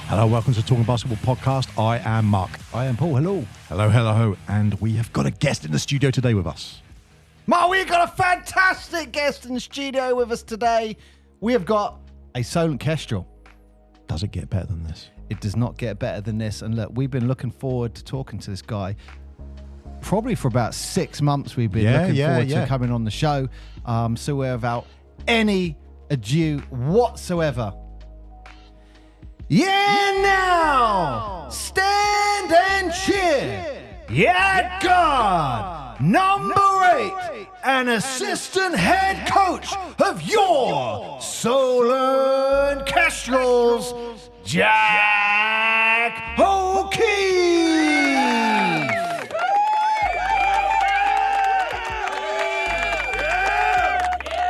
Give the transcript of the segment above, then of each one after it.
Hello, welcome to Talking Basketball Podcast. I am Mark. I am Paul. Hello. Hello. And we have got a guest in the studio today with us. Mark, we've got a fantastic guest in the studio with us today. We have got a Solent Kestrel. Does it get better than this? It does not get better than this. And look, we've been looking forward to talking to this guy. Probably for about 6 months we've been looking forward to coming on the show. So we're without any ado whatsoever. Yeah, now stand and cheer. Yeah, God, number 8 and assistant head coach of your Solent Kestrels, Jack O'Keeffe.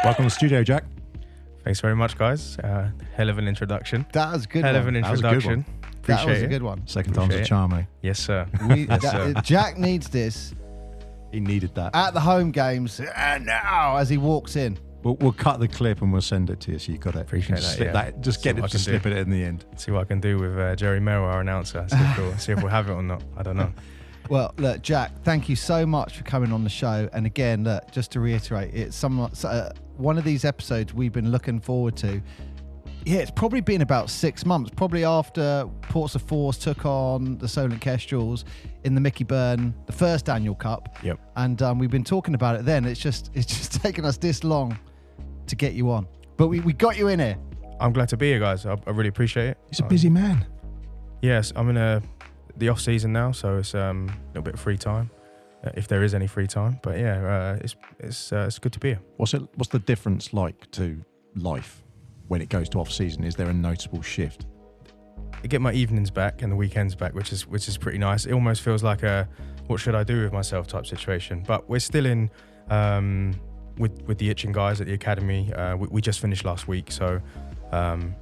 Welcome to the studio, Jack. Thanks very much, guys. Hell of an introduction. That was a good Hell one. of an That was a good introduction. one. That was a it. good one. Second time's a Appreciate charm, eh? Yes, sir. Jack needs this He needed that. at the home games and now as he walks in. We'll cut the clip and we'll send it to you so you got it. Appreciate You can that, slip yeah. Just See get what it I to can slip do. it in the end. See what I can do with Jerry Merrill, our announcer. See if we'll have it or not. I don't know. Well, look, Jack, thank you so much for coming on the show. And again, look, just to reiterate, it's one of these episodes we've been looking forward to. Yeah, it's probably been about 6 months, probably after Portsmouth Force took on the Solent Kestrels in the Mickey Byrne, the first annual cup. Yep. And we've been talking about it then. It's just taken us this long to get you on. But we got you in here. I'm glad to be here, guys. I really appreciate it. He's a busy man. Yes, I'm in the off season now, so it's a little bit of free time, if there is any free time. But yeah, it's good to be here. What's the difference like to life when it goes to off season? Is there a noticeable shift? I get my evenings back and the weekends back, which is pretty nice. It almost feels like a what should I do with myself type situation. But we're still in with the itching guys at the academy. We just finished last week, so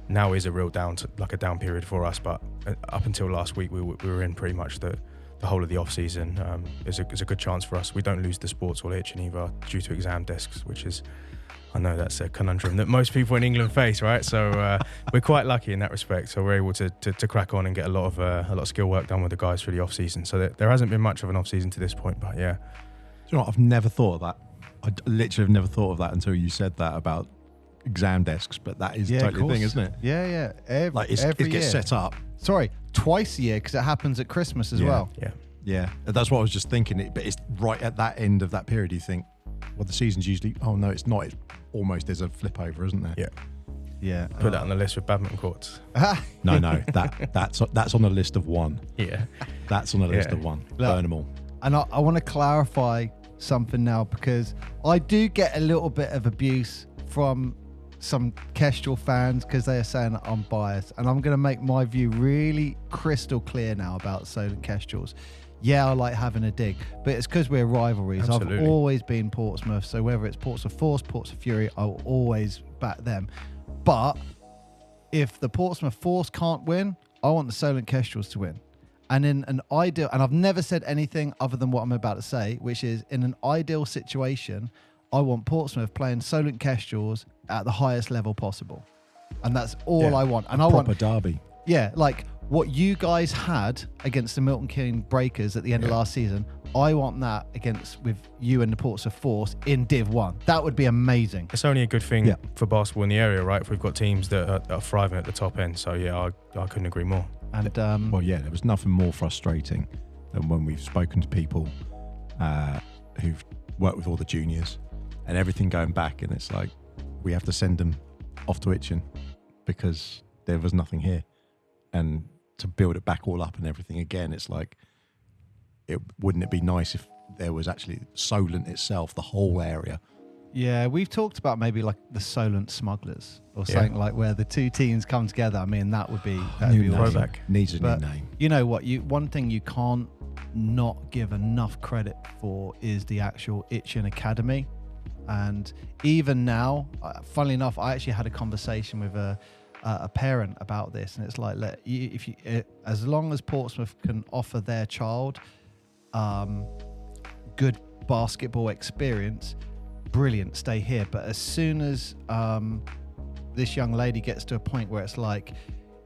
now is a real down period for us. But up until last week, we were in pretty much the whole of the off season. It's a good chance for us. We don't lose the sports or itching either due to exam desks, which is. I know that's a conundrum that most people in England face, right? So we're quite lucky in that respect. So we're able to crack on and get a lot of skill work done with the guys through the off season. So there hasn't been much of an off season to this point, but yeah. Do you know what? I've never thought of that. I literally have never thought of that until you said that about exam desks. But that is totally the thing, isn't it? Yeah. Every It gets year. set up. Sorry, twice a year because it happens at Christmas as well. Yeah. Yeah, that's what I was just thinking. But it's right at that end of that period. You think, well, the season's usually. Oh no, it's not. It's almost there's a flip over, isn't there? Yeah. Yeah. Put that on the list with badminton courts. No, that's on the list of one. Yeah. That's on the list Yeah. of one. Look, Burn them all. And I want to clarify something now because I do get a little bit of abuse from some Kestrel fans because they are saying that I'm biased, and I'm going to make my view really crystal clear now about Solent Kestrels. Yeah, I like having a dig, but it's because we're rivalries. Absolutely. I've always been Portsmouth, so whether it's Portsmouth Force, Portsmouth Fury, I will always back them. But if the Portsmouth Force can't win, I want the Solent Kestrels to win. And in an ideal, and I've never said anything other than what I'm about to say, which is in an ideal situation, I want Portsmouth playing Solent Kestrels at the highest level possible. And that's all I want. And I want proper derby. Yeah, like what you guys had against the Milton Keynes Breakers at the end of last season, I want that with you and the Portsmouth Force in Div 1. That would be amazing. It's only a good thing for basketball in the area, right? If we've got teams that are thriving at the top end. So yeah, I couldn't agree more. And Well, yeah, there was nothing more frustrating than when we've spoken to people who've worked with all the juniors and everything going back, and it's like we have to send them off to Itchen because there was nothing here. And to build it back all up and everything again, it's like, wouldn't it be nice if there was actually Solent itself, the whole area? yeah, we've talked about maybe like the Solent Smugglers or something like where the two teams come together. I mean, that would be New awesome. throwback. Needs a But new name. you know what? One thing you can't not give enough credit for is the actual Itchen Academy. And even now, funnily enough, I actually had a conversation with a parent about this, and it's like, as long as Portsmouth can offer their child good basketball experience, brilliant, stay here. But as soon as this young lady gets to a point where it's like,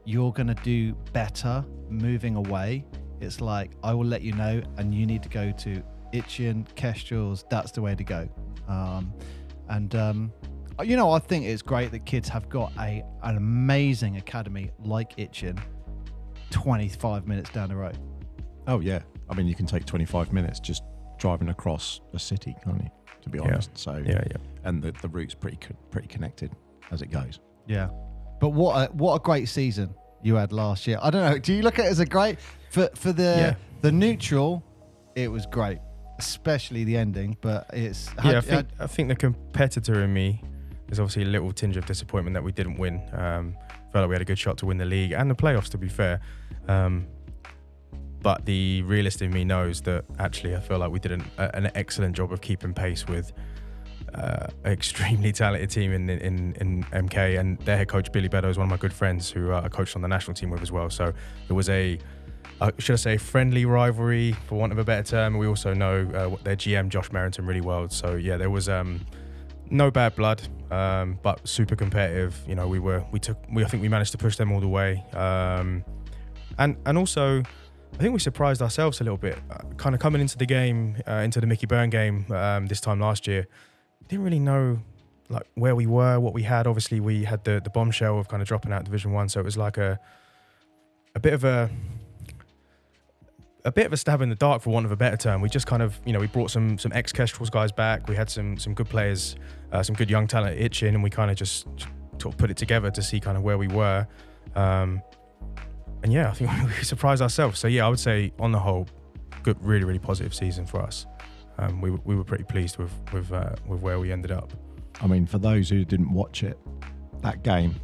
you're going to do better moving away. It's like, I will let you know, and you need to go to Itchen, Kestrels. That's the way to go. I think it's great that kids have got an amazing academy like Itchen 25 minutes down the road. Oh, yeah. I mean, you can take 25 minutes just driving across a city, can't you? To be honest. So yeah. And the route's pretty connected as it goes. Yeah. But what a great season you had last year. I don't know. Do you look at it as a great for the neutral? It was great, especially the ending. But it's I think the competitor in me is obviously a little tinge of disappointment that we didn't win. Felt like we had a good shot to win the league and the playoffs, to be fair. But the realist in me knows that actually I feel like we did an excellent job of keeping pace with an extremely talented team in MK, and their head coach Billy Beddoe is one of my good friends who I coached on the national team with as well. So it was should I say, friendly rivalry, for want of a better term. We also know their GM Josh Merrington really well. So yeah, there was no bad blood, but super competitive. You know, I think we managed to push them all the way, and also I think we surprised ourselves a little bit. Kind of coming into the game, into the Mickey Byrne game this time last year, didn't really know like where we were, what we had. Obviously, we had the bombshell of kind of dropping out of Division 1, so it was like a bit of a stab in the dark, for want of a better term. We just kind of, we brought some ex-Kestrels guys back. We had some good players, some good young talent at Itchen, and we kind of just sort of put it together to see kind of where we were. And yeah, I think we surprised ourselves. So yeah, I would say on the whole, good, really, really positive season for us. We were pretty pleased with where we ended up. I mean, for those who didn't watch it, that game,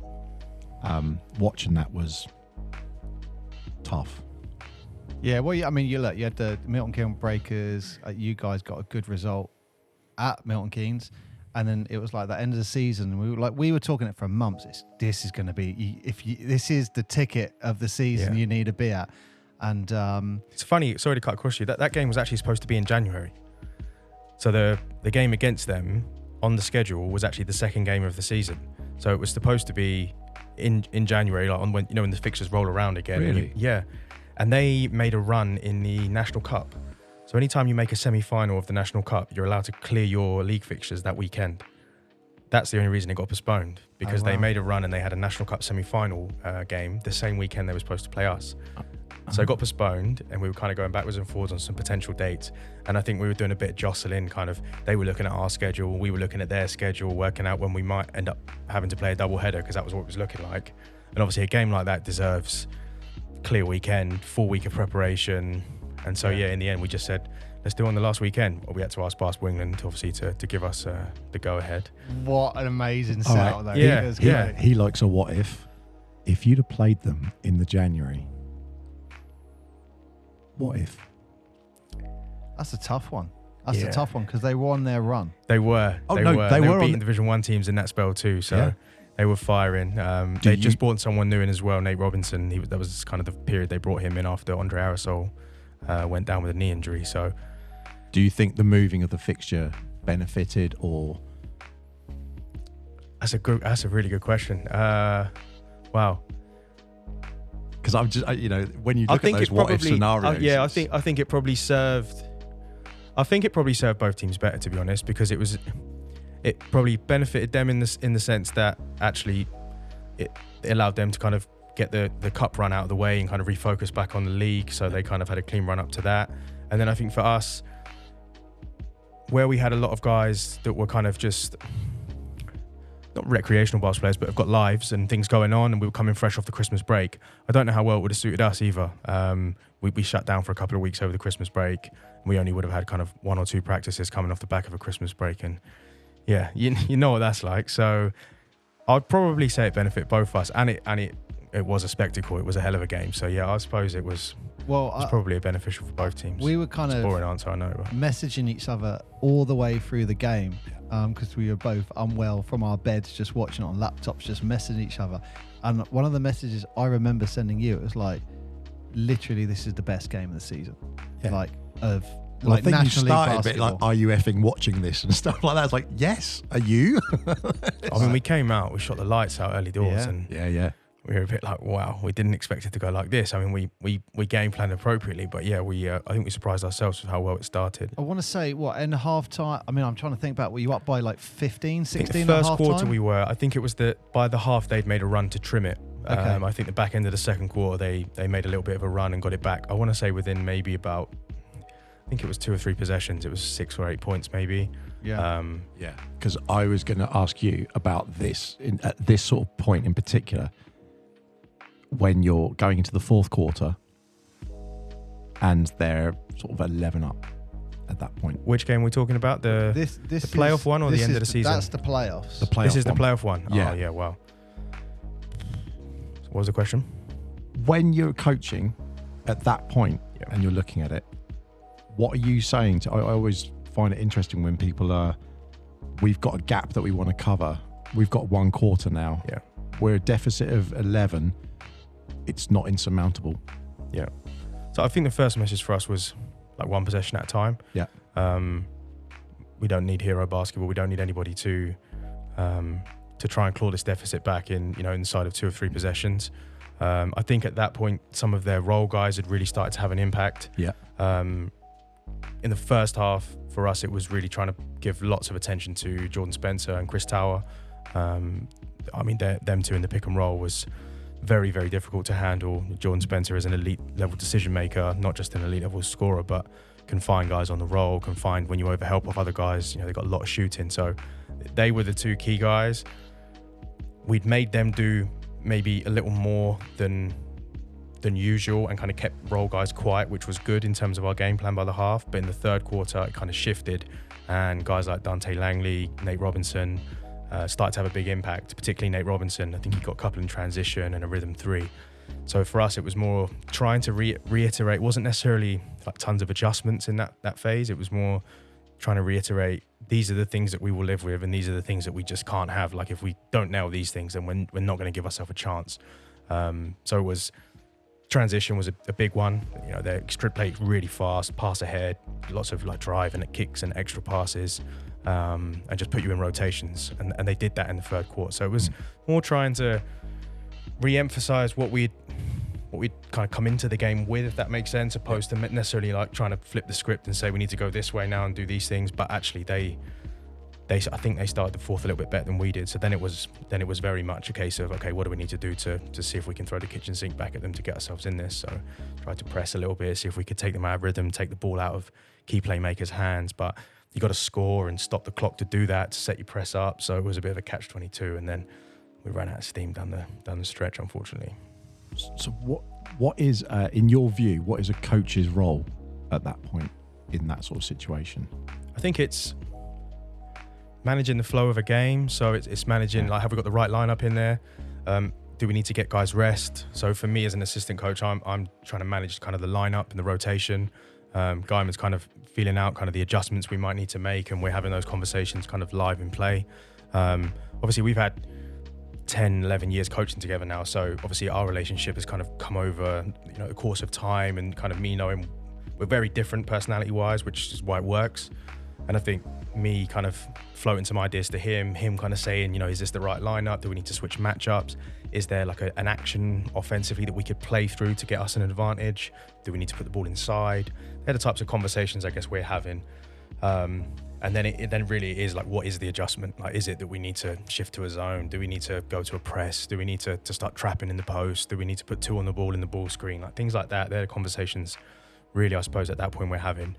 watching that was tough. Yeah, well, I mean, you had the Milton Keynes Breakers. You guys got a good result at Milton Keynes, and then it was like the end of the season. And we were talking it for months. This is going to be this is the ticket of the season you need to be at. And it's funny. Sorry to cut across you. That game was actually supposed to be in January. So the game against them on the schedule was actually the second game of the season. So it was supposed to be in January, like when the fixtures roll around again. Really? Yeah. And they made a run in the National Cup. So anytime you make a semi-final of the National Cup, you're allowed to clear your league fixtures that weekend. That's the only reason it got postponed, because they made a run and they had a National Cup semi-final game the same weekend they were supposed to play us. So it got postponed, and we were kind of going backwards and forwards on some potential dates. And I think we were doing a bit of jostling, kind of, they were looking at our schedule, we were looking at their schedule, working out when we might end up having to play a double header, because that was what it was looking like. And obviously a game like that deserves clear weekend, full week of preparation. And so in the end we just said, let's do it on the last weekend. Well, we had to ask Basketball England obviously to give us the go ahead. What an amazing setup though. Yeah. He likes a what if you'd have played them in the January. What if? That's a tough one. That's a tough one, because they were on their run. They were. They were beating Division 1 teams in that spell too. So they were firing. They just brought someone new in as well, Nate Robinson. That was kind of the period they brought him in after Andre Aerosol went down with a knee injury. So, do you think the moving of the fixture benefited, or? That's a really good question. Wow. Because I'm just, when you look at those what if scenarios, I think it probably served. I think it probably served both teams better, to be honest, because it probably benefited them in the sense that actually it allowed them to kind of get the cup run out of the way and kind of refocus back on the league. So they kind of had a clean run up to that. And then I think for us, where we had a lot of guys that were kind of just not recreational basketball players, but have got lives and things going on, and we were coming fresh off the Christmas break. I don't know how well it would have suited us either. We shut down for a couple of weeks over the Christmas break. We only would have had kind of 1 or 2 practices coming off the back of a Christmas break, and yeah, you know what that's like. So I'd probably say it benefited both of us, and it was a spectacle. It was a hell of a game. So yeah, I suppose it was probably beneficial for both teams. We were kind of boring answer, I know, but messaging each other all the way through the game, because we were both unwell from our beds, just watching it on laptops, just messaging each other. And one of the messages I remember sending you, it was like, literally, this is the best game of the season. Yeah. Like of well, like I think National you started League a bit basketball. like, are you effing watching this and stuff like that? It's like, yes, are you? I mean, we came out, we shot the lights out early doors, and yeah. we were a bit like, wow, we didn't expect it to go like this. I mean, we game planned appropriately, but yeah, I think we surprised ourselves with how well it started. I want to say, what, in half time? I mean, I'm trying to think about, were you up by like 15, 16 I think the at first half quarter time? we were. I think it was by the half they'd made a run to trim it. Okay. I think the back end of the second quarter they made a little bit of a run and got it back. I want to say within maybe about, I think it was 2 or 3 possessions. It was 6 or 8 points maybe. Yeah. Yeah, because I was going to ask you about this at this sort of point in particular, when you're going into the fourth quarter and they're sort of 11 up at that point. Which game are we talking about? The playoff one or the end of the season? That's the playoffs. The playoff This is the one. playoff one. Yeah. Oh, yeah, wow. What was the question? When you're coaching at that point and you're looking at it, what are you saying to? I always find it interesting when people are, we've got a gap that we want to cover. We've got 1 quarter now. Yeah. We're a deficit of 11. It's not insurmountable. Yeah. So I think the first message for us was like 1 possession at a time. Yeah. We don't need hero basketball. We don't need anybody to try and claw this deficit back inside of 2 or 3 possessions. I think at that point, some of their role guys had really started to have an impact. Yeah. In the first half, for us, it was really trying to give lots of attention to Jordan Spencer and Chris Tower. I mean, them two in the pick and roll was very, very difficult to handle. Jordan Spencer is an elite level decision maker, not just an elite level scorer, but can find guys on the roll, can find when you overhelp off other guys. They've got a lot of shooting. So they were the 2 key guys. We'd made them do maybe a little more than usual and kind of kept role guys quiet, which was good in terms of our game plan by the half. But in the third quarter, it kind of shifted, and guys like Dante Langley, Nate Robinson started to have a big impact, particularly Nate Robinson. I think he got a couple in transition and a rhythm 3. So for us, it was more trying to reiterate. It wasn't necessarily like tons of adjustments in that phase. It was more trying to reiterate, these are the things that we will live with, and these are the things that we just can't have. Like, if we don't nail these things, then we're not going to give ourselves a chance. So it was, transition was a big one. They strip play really fast, pass ahead, lots of like drive and kicks and extra passes, and just put you in rotations. And they did that in the third quarter. So it was more trying to re-emphasize what we'd kind of come into the game with, if that makes sense, opposed to necessarily like trying to flip the script and say we need to go this way now and do these things. But actually I think they started the fourth a little bit better than we did. So then it was very much a case of, okay, what do we need to do to see if we can throw the kitchen sink back at them to get ourselves in this? So tried to press a little bit, see if we could take them out of rhythm, take the ball out of key playmakers' hands. But you got to score and stop the clock to do that, to set your press up. So it was a bit of a catch-22, and then we ran out of steam down the stretch, unfortunately. So what is, in your view, what is a coach's role at that point in that sort of situation? I think it's managing the flow of a game. So it's managing, like, have we got the right lineup in there? Do we need to get guys rest? So for me as an assistant coach, I'm trying to manage kind of the lineup and the rotation. Guyman's kind of feeling out kind of the adjustments we might need to make, and we're having those conversations kind of live in play. Obviously we've had 10, 11 years coaching together now. So obviously our relationship has kind of come over, the course of time, and kind of me knowing we're very different personality wise, which is why it works. And I think me kind of floating some ideas to him kind of saying, is this the right lineup? Do we need to switch matchups? Is there like an action offensively that we could play through to get us an advantage? Do we need to put the ball inside? They're the types of conversations I guess we're having. And then it then really is like, what is the adjustment? Like, is it that we need to shift to a zone? Do we need to go to a press? Do we need to start trapping in the post? Do we need to put 2 on the ball in the ball screen? Like, things like that. They're the conversations really, I suppose, at that point we're having.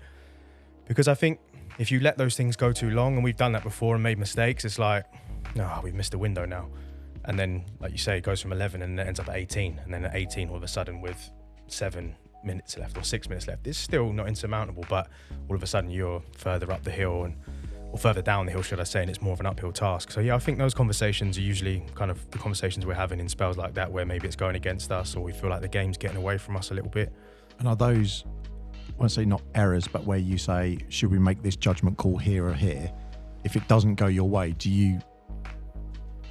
Because I think if you let those things go too long, and we've done that before and made mistakes, it's like, no, we've missed a window now. And then, like you say, it goes from 11 and it ends up at 18. And then at 18, all of a sudden with 7 minutes left or 6 minutes left, it's still not insurmountable, but all of a sudden you're further up the hill or further down the hill, should I say, and it's more of an uphill task. So yeah, I think those conversations are usually kind of the conversations we're having in spells like that, where maybe it's going against us or we feel like the game's getting away from us a little bit. And are those, I won't say not errors, but where you say, should we make this judgment call here or here? If it doesn't go your way, do you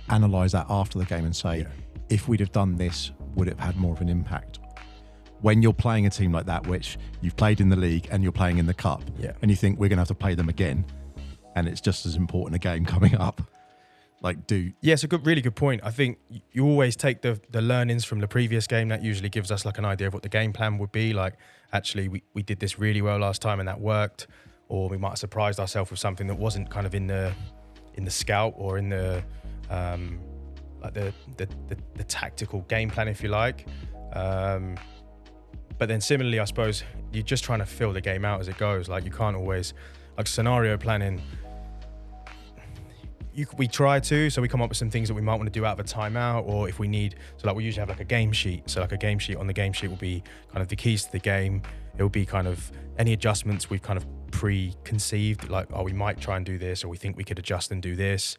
analyse that after the game and say, if we'd have done this, would it have had more of an impact? When you're playing a team like that, which you've played in the league and you're playing in the cup, and you think we're going to have to play them again, and it's just as important a game coming up. Like, do Yeah, it's a really good point. I think you always take the learnings from the previous game. That usually gives us like an idea of what the game plan would be. Like, actually, we did this really well last time and that worked, or we might have surprised ourselves with something that wasn't kind of in the scout or in the like the tactical game plan, if you like. But then similarly, I suppose you're just trying to fill the game out as it goes. Like, you can't always, like, scenario planning. We try to, so we come up with some things that we might want to do out of a timeout, or if we need, so like we usually have like a game sheet. So like a game sheet, on the game sheet will be kind of the keys to the game. It will be kind of any adjustments we've kind of preconceived, like, oh, we might try and do this, or we think we could adjust and do this.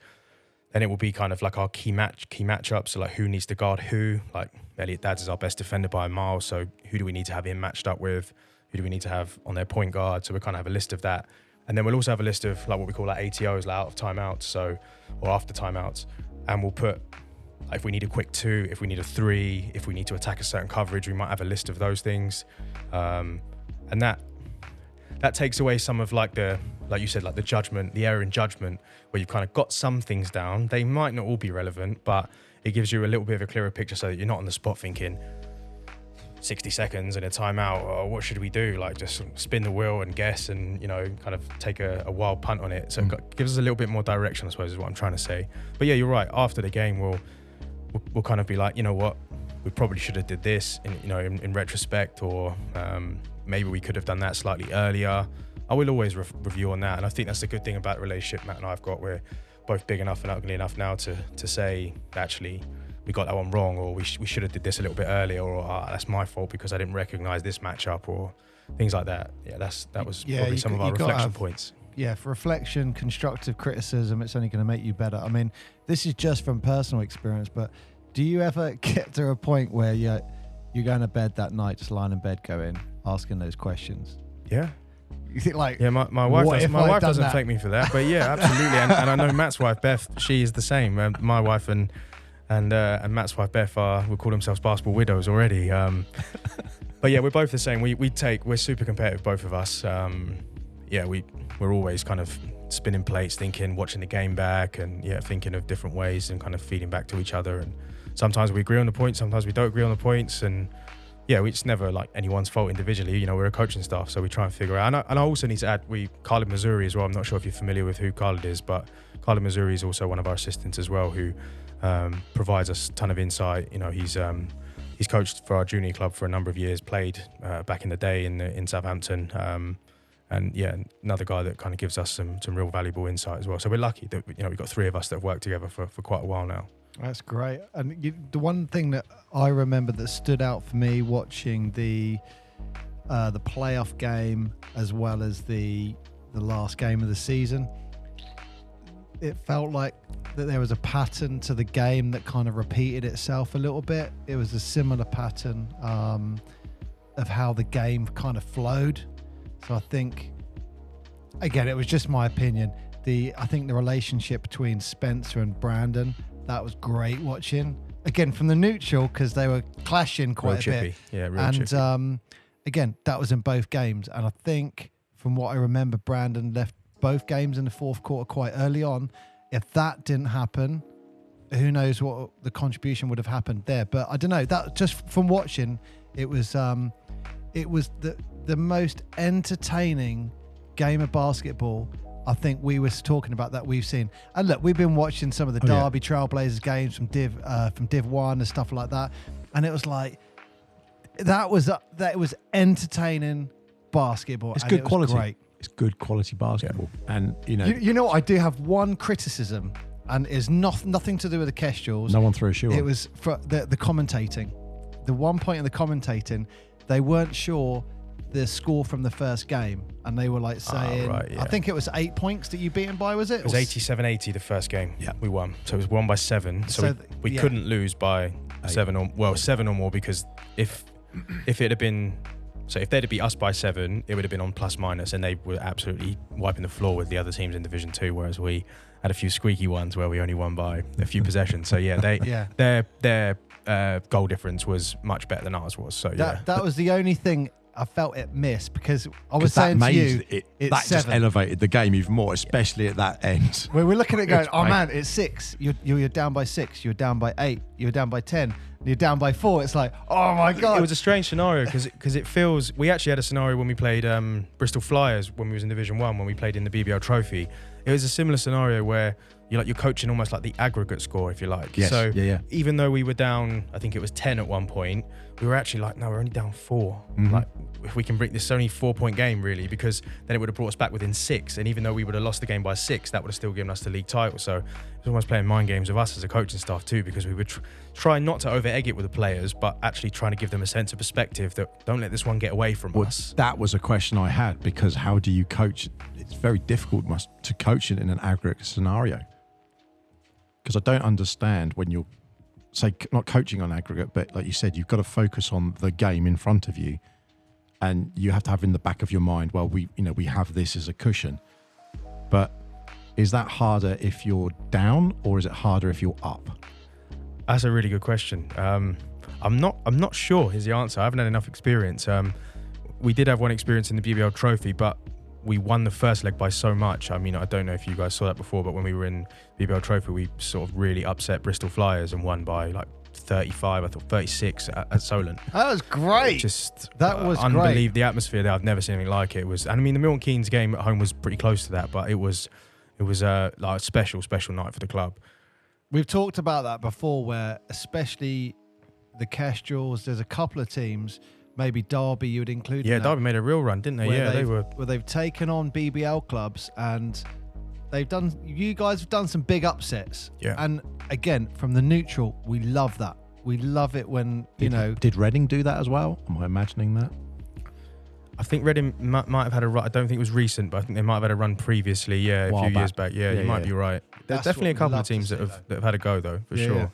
Then it will be kind of like our key matchups, so like who needs to guard who. Like Elliot Dads is our best defender by a mile, so who do we need to have him matched up with? Who do we need to have on their point guard? So we kind of have a list of that. And then we'll also have a list of like what we call like ATOs, like out of timeouts, so, or after timeouts. And we'll put, like, if we need a quick 2, if we need a 3, if we need to attack a certain coverage, we might have a list of those things. And that takes away some of like like you said, like the judgment, the error in judgment, where you've kind of got some things down. They might not all be relevant, but it gives you a little bit of a clearer picture so that you're not on the spot thinking 60 seconds and a timeout, or what should we do? Like, just spin the wheel and guess and, you know, kind of take a wild punt on it. So it gives us a little bit more direction, I suppose, is what I'm trying to say. But yeah, you're right. After the game, we'll kind of be like, you know what, we probably should have did this in retrospect, or maybe we could have done that slightly earlier. I will always review on that. And I think that's the good thing about the relationship Matt and I've got. We're both big enough and ugly enough now to say, actually, we got that one wrong, or we should have did this a little bit earlier, or that's my fault because I didn't recognise this matchup, or things like that. Yeah, that was probably some of our reflection points. Yeah, for reflection, constructive criticism, it's only going to make you better. I mean, this is just from personal experience, but do you ever get to a point where you're going to bed that night, just lying in bed going, asking those questions? Yeah. You think like, yeah, my wife doesn't thank me for that, but yeah, absolutely. and I know Matt's wife Beth, she is the same. My wife and Matt's wife Beth we call themselves basketball widows already. But yeah, we're both the same. We're super competitive, both of us. Yeah, we're always kind of spinning plates, watching the game back, and yeah, thinking of different ways and kind of feeding back to each other. And sometimes we agree on the points, sometimes we don't agree on the points, and yeah, it's never like anyone's fault individually. You know, we're a coaching staff, so we try and figure out. And I also need to add, Khalid Missouri as well. I'm not sure if you're familiar with who Khalid is, but Khalid Missouri is also one of our assistants as well, who provides us a ton of insight. You know, he's coached for our junior club for a number of years, played back in the day in Southampton, and yeah, another guy that kind of gives us some real valuable insight as well. So we're lucky that we've got 3 of us that have worked together for quite a while now. That's great. And the one thing that I remember that stood out for me watching the playoff game as well as the last game of the season, it felt like that there was a pattern to the game that kind of repeated itself a little bit. It was a similar pattern of how the game kind of flowed. So I think, again, it was just my opinion. I think the relationship between Spencer and Brandon, that was great watching. Again, from the neutral, because they were clashing quite a bit. Yeah, real chippy. And again, that was in both games. And I think from what I remember, Brandon left both games in the fourth quarter quite early on. If that didn't happen, who knows what the contribution would have happened there. But I don't know, that just from watching, it was the most entertaining game of basketball I think we were talking about that we've seen. And look, we've been watching some of the Derby Trailblazers games from Div 1 and stuff like that, and it was like that was entertaining basketball. It's good quality. Great. It's good quality basketball, and you know what? I do have one criticism, and it's nothing to do with the Kestrels. No one threw a shoe on. It was for the commentating. The one point in the commentating, they weren't sure the score from the first game, and they were like saying, I think it was 8 points that you beat them by, was it? It was 87-80 the first game. Yeah, we won. So it was won by 7. So we couldn't lose by 7 or more, because if it had been, so if they'd have beat us by 7, it would have been on plus minus, and they were absolutely wiping the floor with the other teams in Division 2, whereas we had a few squeaky ones where we only won by a few possessions. So yeah, their goal difference was much better than ours was. So that was the only thing I felt it missed because I was saying that to you, that just 7. elevated the game even more, especially at that end. Where we're looking at it going, It's oh like- man, it's 6. You're down by 6. You're down by 8. You're down by 10. You're down by 4. It's like, oh my God. It was a strange scenario because it feels. We actually had a scenario when we played Bristol Flyers when we was in Division 1 when we played in the BBL Trophy. It was a similar scenario where you're coaching almost like the aggregate score, if you like. Yes. So Yeah. even though we were down, I think it was 10 at one point, we were actually like, no, we're only down 4. Mhm. Like, if we can bring this, only 4-point game really, because then it would have brought us back within 6. And even though we would have lost the game by 6, that would have still given us the league title. So it was almost playing mind games with us as a coaching staff too, because we would try not to over egg it with the players, but actually trying to give them a sense of perspective that don't let this one get away from us. That was a question I had, because how do you coach? It's very difficult to coach it in an aggregate scenario, because I don't understand when you're, say, not coaching on aggregate, but like you said, you've got to focus on the game in front of you, and you have to have in the back of your mind, well, we have this as a cushion. But is that harder if you're down, or is it harder if you're up? That's a really good question. I'm not sure is the answer. I haven't had enough experience. We did have one experience in the BBL Trophy, but we won the first leg by so much. I mean, I don't know if you guys saw that before, but when we were in BBL Trophy, we sort of really upset Bristol Flyers and won by like 35, I thought 36 at Solent. That was great. That was unbelievable. great. The atmosphere there, I've never seen anything like it. It was, and I mean, the Milton Keynes game at home was pretty close to that, but it was like a special night for the club. We've talked about that before, where especially the Kestrels, there's a couple of teams, maybe Derby you would include. Yeah, in that, Derby made a real run, didn't they? where Yeah, they were. Where they've taken on BBL clubs and you guys have done some big upsets. Yeah. And again, from the neutral, we love that. We love it when, Did Reading do that as well? Am I imagining that? I think Reading might have had a run. I don't think it was recent, but I think they might have had a run previously. Yeah, a few years back. Yeah, you might be right. There's That's definitely a what we couple love of to teams see, that have had a go though, for sure.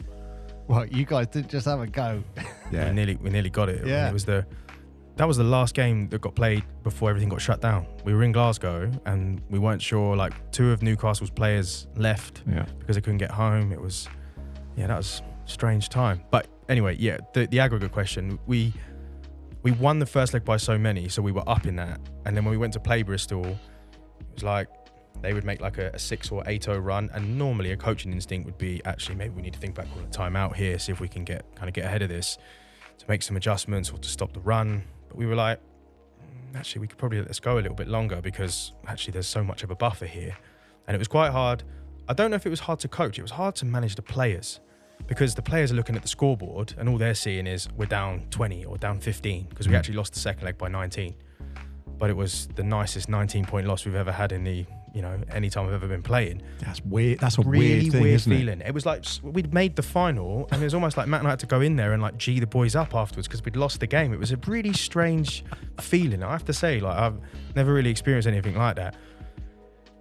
Well, you guys didn't just have a go. Yeah. We nearly got it. Yeah. It was that was the last game that got played before everything got shut down. We were in Glasgow and we weren't sure. Like 2 of Newcastle's players left because they couldn't get home. It was, that was a strange time. But anyway, the aggregate question, we won the first leg by so many, so we were up in that. And then when we went to play Bristol, it was like they would make like a 6 or 8-0 run, and normally a coaching instinct would be, actually maybe we need to think back on a time out here, see if we can get ahead of this, to make some adjustments or to stop the run. But we were like, actually we could probably let this go a little bit longer, because actually there's so much of a buffer here. And it was quite hard. I don't know if it was hard to coach, it was hard to manage the players, because the players are looking at the scoreboard and all they're seeing is we're down 20 or down 15, because we actually lost the second leg by 19. But it was the nicest 19-point loss we've ever had in the, any time I've ever been playing. That's weird. That's a Really weird thing, weird isn't feeling. It was like we'd made the final, and it was almost like Matt and I had to go in there and like G the boys up afterwards because we'd lost the game. It was a really strange feeling. I have to say, like I've never really experienced anything like that.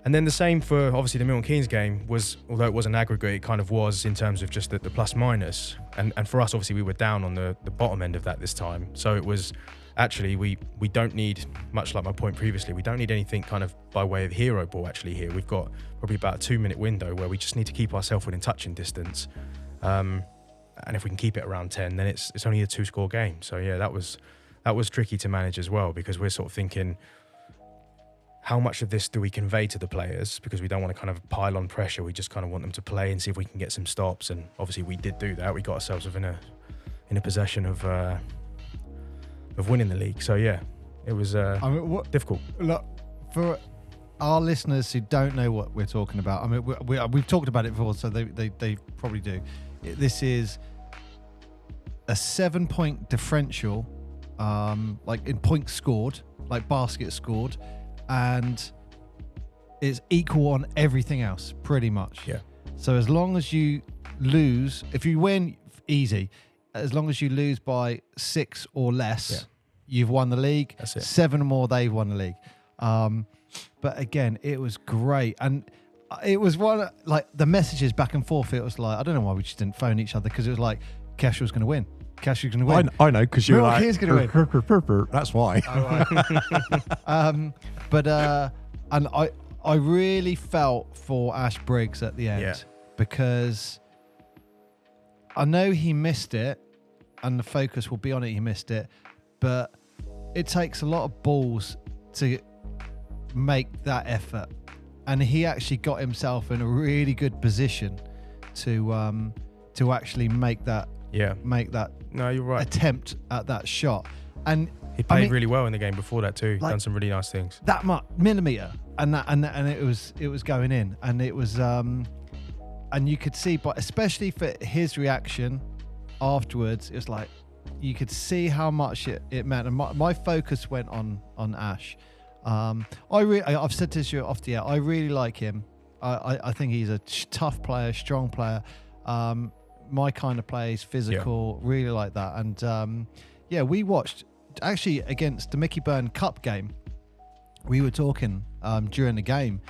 And then the same for obviously the Milton Keynes game was, although it was an aggregate, it kind of was in terms of just the plus minus. And for us, obviously we were down on the bottom end of that this time. So it was actually, we don't need, much like my point previously, we don't need anything kind of by way of hero ball actually here. We've got probably about a 2-minute window where we just need to keep ourselves within touching distance. And if we can keep it around 10, then it's only a 2-score game. So yeah, that was tricky to manage as well, because we're sort of thinking, how much of this do we convey to the players? Because we don't want to kind of pile on pressure. We just kind of want them to play and see if we can get some stops. And obviously we did do that. We got ourselves in a possession of winning the league. So yeah, it was difficult. Look, for our listeners who don't know what we're talking about, I mean, we've talked about it before, so they probably do. This is a 7-point differential, like in points scored, like baskets scored, and it's equal on everything else, pretty much. Yeah. So as long as you lose, if you win, easy. As long as you lose by 6 or less, you've won the league. That's it. 7 or more, they've won the league. But again, it was great. And it was one, like the messages back and forth, it was like, I don't know why we just didn't phone each other, because it was like, Kestrel's going to win. Kestrel's going to win. I know, because you were like, He's going to win. That's why. And I really felt for Ash Briggs at the end, because I know he missed it, and the focus will be on it. He missed it, but it takes a lot of balls to make that effort, and he actually got himself in a really good position to actually make that No, you're right. attempt at that shot. And He played really well in the game before that too. Done some really nice things. That much millimeter, and it was going in, and it was and you could see, but especially for his reaction afterwards, it was like you could see how much it meant. And my focus went on Ash. I've said this to you off the air. I really like him. I think he's a tough player, strong player. My kind of plays, physical, really like that. And we watched. Actually, against the Mickey Byrne Cup game, we were talking during the game,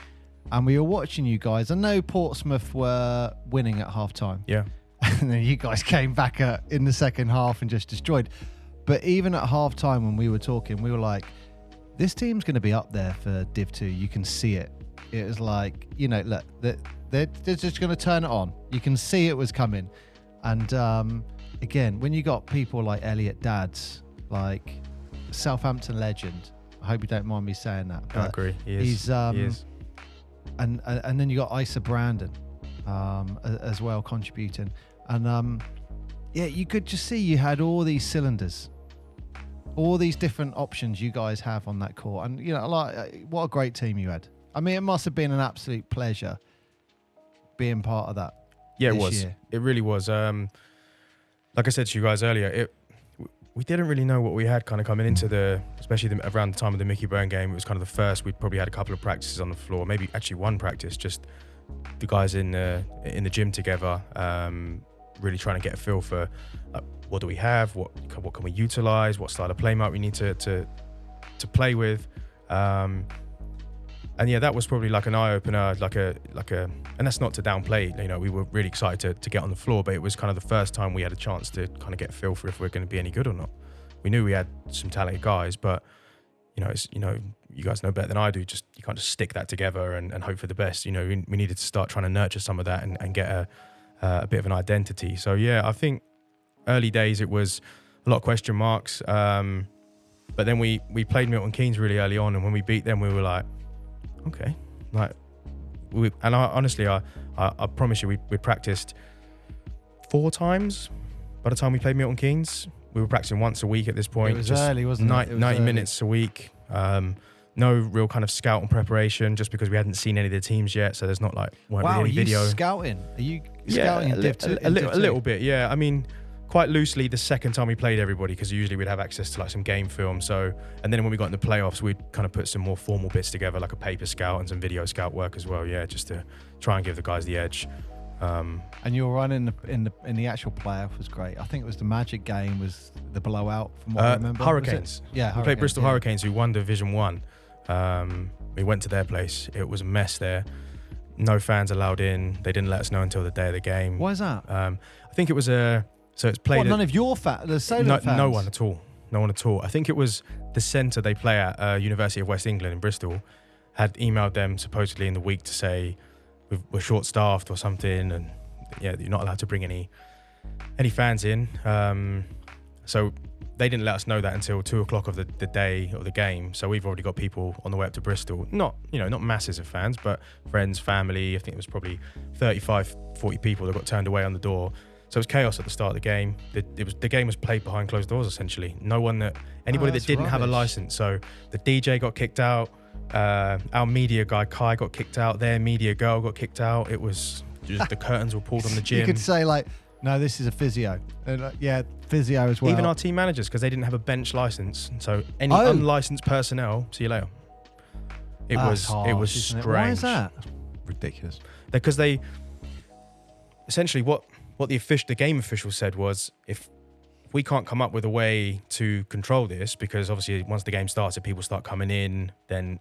and we were watching you guys. I know Portsmouth were winning at half time. Yeah. And then you guys came back in the second half and just destroyed. But even at half time when we were talking, we were like, this team's going to be up there for Div 2. You can see it. It was like, look, they're just going to turn it on. You can see it was coming. And again, when you got people like Elliot Dadds, like Southampton legend. I hope you don't mind me saying that. I agree. He is. He is. And then you got Isa Brandon as well contributing. And you could just see you had all these cylinders, all these different options you guys have on that court. And what a great team you had. I mean, it must have been an absolute pleasure being part of that. Yeah, it was. Year. It really was. Like I said to you guys earlier, we didn't really know what we had kind of coming into especially around the time of the Mickey Byrne game. It was kind of the first. We'd probably had a couple of practices on the floor, maybe actually one practice, just the guys in the gym together, really trying to get a feel for what do we have, what can we utilize, what style of play might we need to play with. And yeah, that was probably like an eye opener, like a, and that's not to downplay. We were really excited to get on the floor, but it was kind of the first time we had a chance to kind of get a feel for if we're going to be any good or not. We knew we had some talented guys, but you guys know better than I do. Just you can't just stick that together and hope for the best. We needed to start trying to nurture some of that and get a bit of an identity. So yeah, I think early days it was a lot of question marks, but then we played Milton Keynes really early on, and when we beat them, we were like, okay, honestly, I promise you, we practiced 4 times by the time we played Milton Keynes. We were practicing once a week at this point. It was early, wasn't it? 90 minutes a week. No real kind of scout and preparation, just because we hadn't seen any of the teams yet. So there's not weren't really any video. Are you scouting? Are you scouting in Div 2? A little bit, yeah. I mean, quite loosely the second time we played everybody, because usually we'd have access to some game film. So, and then when we got in the playoffs, we'd kind of put some more formal bits together, like a paper scout and some video scout work as well. Yeah, just to try and give the guys the edge. And your run in the actual playoff was great. I think it was the Magic game was the blowout from what I remember. Hurricanes. Yeah, we played Bristol Hurricanes, who won Division 1. We went to their place. It was a mess there. No fans allowed in. They didn't let us know until the day of the game. Why is that? I think it was so it's played. None of your the Solent fans? No one at all. No one at all. I think it was the centre they play at, University of West England in Bristol, had emailed them supposedly in the week to say we're short-staffed or something, and yeah, you're not allowed to bring any fans in. So they didn't let us know that until 2:00 of the day of the game. So we've already got people on the way up to Bristol. Not masses of fans, but friends, family. I think it was probably 35, 40 people that got turned away on the door. So it was chaos at the start of the game. The game was played behind closed doors, essentially. Anybody that didn't have a license. So the DJ got kicked out. Our media guy Kai got kicked out. Their media girl got kicked out. It was just the curtains were pulled on the gym. You could say no, this is a physio. Yeah, physio as well. Even our team managers, because they didn't have a bench license. So any unlicensed personnel, see you later. It was strange. Why is that? Ridiculous. Because they essentially what the game officials said was, if we can't come up with a way to control this, because obviously once the game starts, if people start coming in, then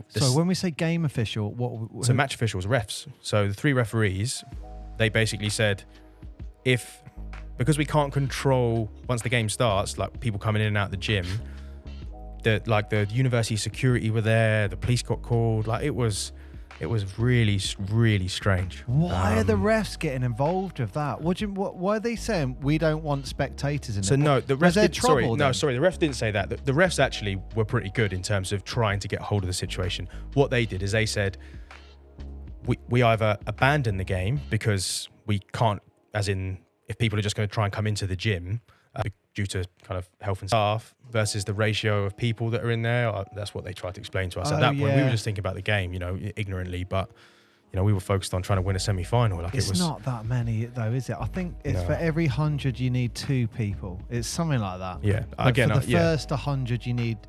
so when we say game official, so match officials, refs. So the 3 referees, they basically said, because we can't control once the game starts, people coming in and out of the gym, the university security were there, the police got called, it was It was really, really strange. Why are the refs getting involved with that? Why are they saying we don't want spectators in So it? no, the refs didn't. trouble Sorry, then? the refs didn't say that. The refs actually were pretty good in terms of trying to get hold of the situation. What they did is they said, we either abandon the game because we can't, as in if people are just going to try and come into the gym due to kind of health and staff versus the ratio of people that are in there. That's what they tried to explain to us. At that point, we were just thinking about the game, ignorantly, but we were focused on trying to win a semi-final. It's not that many though, is it? I think it's for every 100 you need 2 people. It's something like that. Yeah. But for the first 100 you need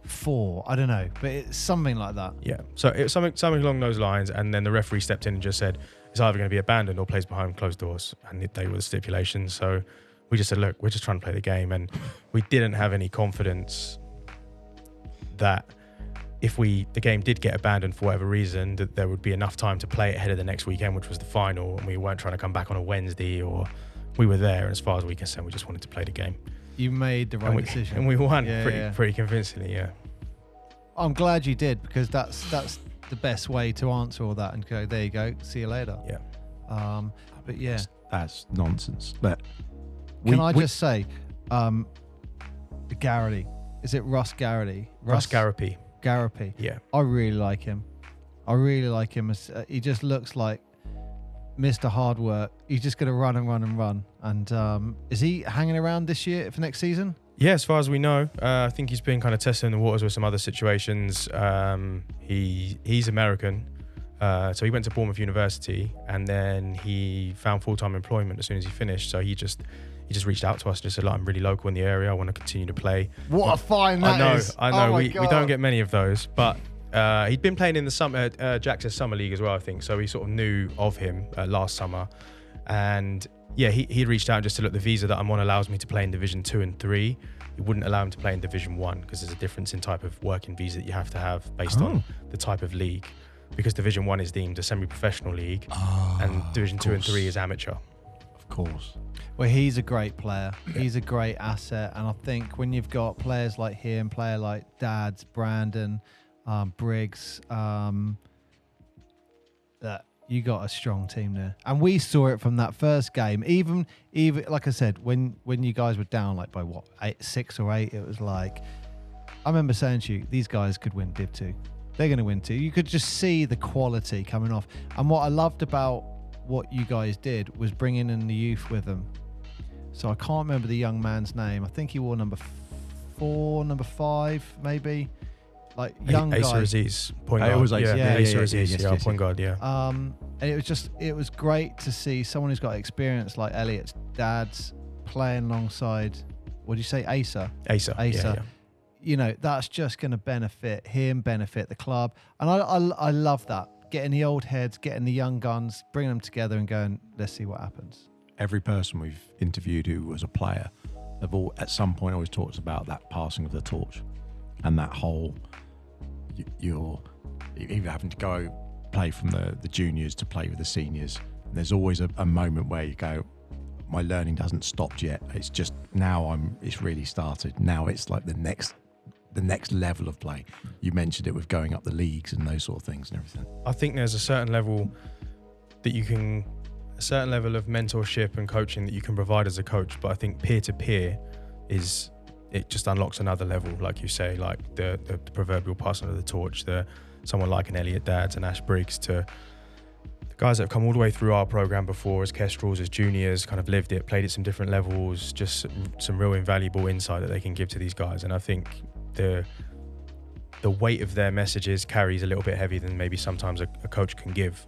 4. I don't know, but it's something like that. Yeah. So it was something along those lines, and then the referee stepped in and just said it's either going to be abandoned or plays behind closed doors, and they were the stipulations. So we just said, look, we're just trying to play the game, and we didn't have any confidence that if the game did get abandoned for whatever reason, that there would be enough time to play it ahead of the next weekend, which was the final, and we weren't trying to come back on a Wednesday, or we were there, and as far as we can say, we just wanted to play the game. You made the right decision. And we won pretty convincingly, yeah. I'm glad you did, because that's the best way to answer all that and go, there you go, see you later. Yeah. But yeah. That's nonsense. But Can I just say, Garrity, is it Russ Garrity? Russ Garrity. Garrity. Yeah. I really like him. He just looks like Mr. Hard Work. He's just going to run and run and run. And is he hanging around this year for next season? Yeah, as far as we know. I think he's been kind of testing the waters with some other situations. He's American. So he went to Portsmouth University, and then he found full-time employment as soon as he finished. So he just reached out to us and just said, like, I'm really local in the area. I want to continue to play. What a find that is. I know. Oh we don't get many of those, but he'd been playing in the summer, Jack's Summer League as well, I think. So we sort of knew of him last summer. And yeah, he reached out just to look, the visa that I'm on allows me to play in Division 2 and 3. It wouldn't allow him to play in Division 1 because there's a difference in type of working visa that you have to have based on the type of league. Because Division 1 is deemed a semi-professional league, and Division 2 and 3 is amateur. Of course. Well, he's a great player. He's a great asset. And I think when you've got players like him, player like Dads, Brandon, Briggs, that you got a strong team there. And we saw it from that first game. Even like I said, when you guys were down like by 6 or 8, it was like, I remember saying to you, these guys could win Div 2. They're going to win 2. You could just see the quality coming off. And what I loved about what you guys did was bringing in the youth with them. So I can't remember the young man's name. I think he wore number 4, number 5, maybe. Like young guy. Asa Aziz, point guard. It was Asa. Asa Aziz, point guard, yeah. And it was great to see someone who's got experience like Elliot's dad's playing alongside, what did you say, Asa? Asa. Yeah. You know, that's just going to benefit him, benefit the club. And I love that. Getting the old heads, getting the young guns, bringing them together and going, let's see what happens. Every person we've interviewed who was a player have all, at some point, always talks about that passing of the torch and that whole, you're either having to go play from the juniors to play with the seniors. And there's always a moment where you go, my learning hasn't stopped yet. It's just now it's really started. Now it's like the next level of play. You mentioned it with going up the leagues and those sort of things and everything. I think there's a certain level a certain level of mentorship and coaching that you can provide as a coach, but I think peer-to-peer it just unlocks another level, like you say, like the proverbial passing of the torch, someone like an Elliot Dads and Ash Briggs, to the guys that have come all the way through our program before as Kestrels, as juniors, kind of lived it, played at some different levels, just some real invaluable insight that they can give to these guys. And I think the weight of their messages carries a little bit heavier than maybe sometimes a coach can give,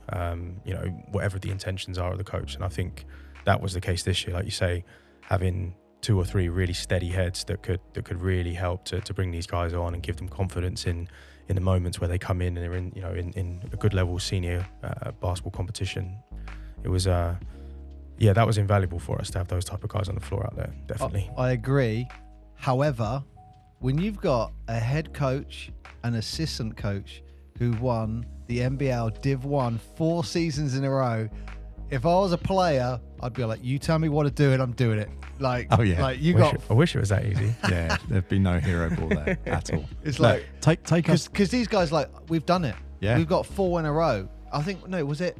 whatever the intentions are of the coach. And I think that was the case this year, like you say, having 2 or 3 really steady heads that could really help to bring these guys on and give them confidence in the moments where they come in and they're in a good level senior basketball competition. It was that was invaluable for us to have those type of guys on the floor out there, definitely. I agree. However, when you've got a head coach and assistant coach who won the NBL Div 1 4 seasons in a row, if I was a player, I'd be like, you tell me what to do and I'm doing it. Like, oh yeah, like I wish it was that easy. Yeah, there'd be no hero ball there at all. It's like take because these guys, like, we've done it. Yeah. We've got 4 in a row. I think, no, was it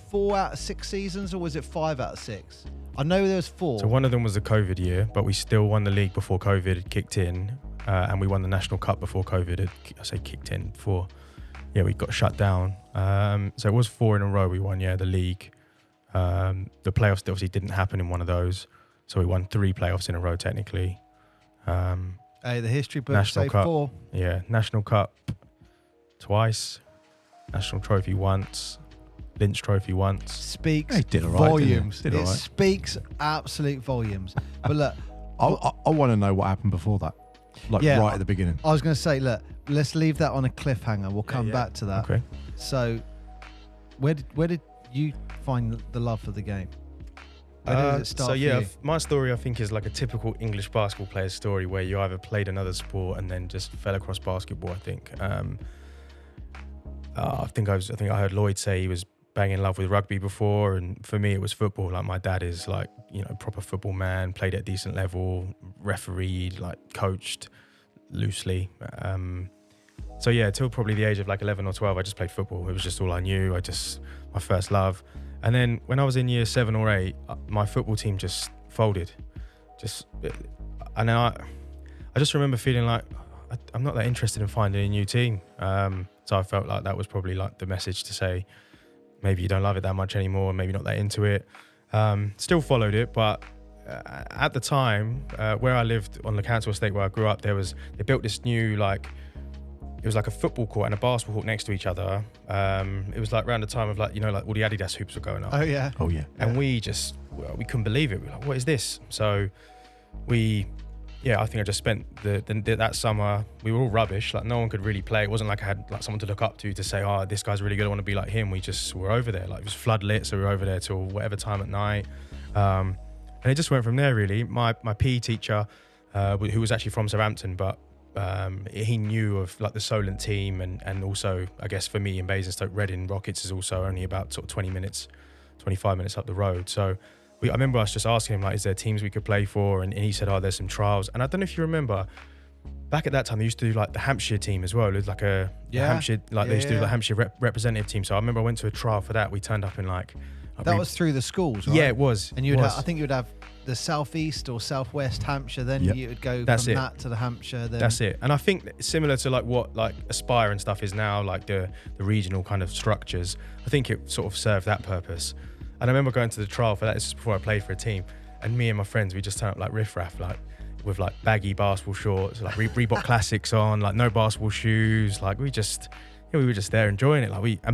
4 out of 6 seasons, or was it 5 out of 6? I know there was 4. So one of them was the COVID year, but we still won the league before COVID had kicked in, and we won the National Cup before COVID had, I say kicked in, before, yeah, we got shut down. So it was 4 in a row we won, the league. The playoffs obviously didn't happen in one of those, so we won 3 playoffs in a row technically. Hey, the history books National say Cup. 4. Yeah, National Cup twice, National Trophy once, Lynch Trophy once. Speaks He did all right, volumes. didn't he? Did It all right. speaks absolute volumes. But look, I want to know what happened before that, like Yeah, right at the beginning. I was going to say, look, let's leave that on a cliffhanger. We'll come back to that. Okay. So, where did you find the love for the game? Where did it start So for yeah, you? my story I think is like a typical English basketball player's story, where you either played another sport and then just fell across basketball. I think. I think I heard Lloyd say he was bang in love with rugby before, and for me it was football. Like my dad is like, proper football man, played at a decent level, refereed, like coached loosely. So yeah, till probably the age of like 11 or 12, I just played football. It was just all I knew. My first love. And then when I was in year 7 or 8, my football team just folded. And then I just remember feeling like I'm not that interested in finding a new team. So I felt like that was probably like the message to say, maybe you don't love it that much anymore, maybe not that into it. Still followed it, but at the time, where I lived on the council estate where I grew up, they built this new it was like a football court and a basketball court next to each other. It was like around the time of like all the Adidas hoops were going up. Oh yeah. Oh yeah. And we couldn't believe it. We were like, what is this? So I think I just spent that summer, we were all rubbish. Like no one could really play. It wasn't like I had like someone to look up to say, oh, this guy's really good, I want to be like him. We just were over there. Like it was floodlit, so we were over there till whatever time at night. And it just went from there really. My PE teacher, who was actually from Southampton, but he knew of like the Solent team, and also I guess for me in Basingstoke, Reading Rockets is also only about sort of 25 minutes up the road. So I remember us just asking him like, is there teams we could play for? And he said, oh, there's some trials. And I don't know if you remember, back at that time they used to do like the Hampshire team as well. It was like a Hampshire, like they used to do the Hampshire representative team. So I remember I went to a trial for that. We turned up in like that was through the schools, right? Yeah, it was. And I think you would have the southeast or southwest Hampshire, then you would go That's from it. that to the Hampshire. Then That's it. And I think similar to like what like Aspire and stuff is now, like the regional kind of structures, I think it sort of served that purpose. And I remember going to the trial for that. This is before I played for a team, and me and my friends, we just turned up like riffraff, like with like baggy basketball shorts, like Reebok Classics on, like no basketball shoes. Like we were just there enjoying it.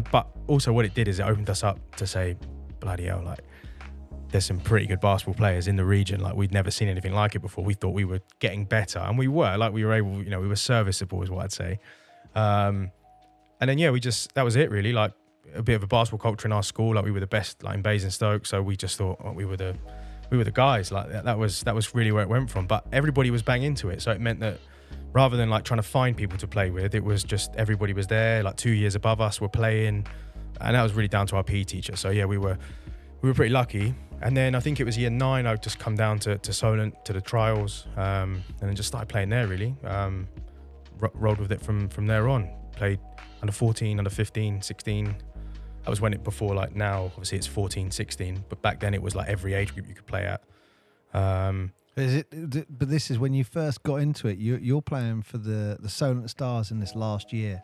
But also what it did is it opened us up to say, bloody hell, like there's some pretty good basketball players in the region. Like we'd never seen anything like it before. We thought we were getting better, and we were. Like we were able, we were serviceable is what I'd say. And then that was it really. Like a bit of a basketball culture in our school. Like we were the best, like in Basingstoke. So we just thought we were the guys. Like that was really where it went from. But everybody was bang into it. So it meant that rather than like trying to find people to play with, it was just everybody was there. Like 2 years above us were playing, and that was really down to our PE teacher. So yeah, we were pretty lucky. And then I think it was year 9, I'd just come down to Solent to the trials, and then just started playing there really. Rolled with it from there on. Played under 14, under 15, 16. That was when it, before like now, obviously it's 14, 16, but back then it was like every age group you could play at. But this is when you first got into it. You're playing for the Solent Stars in this last year.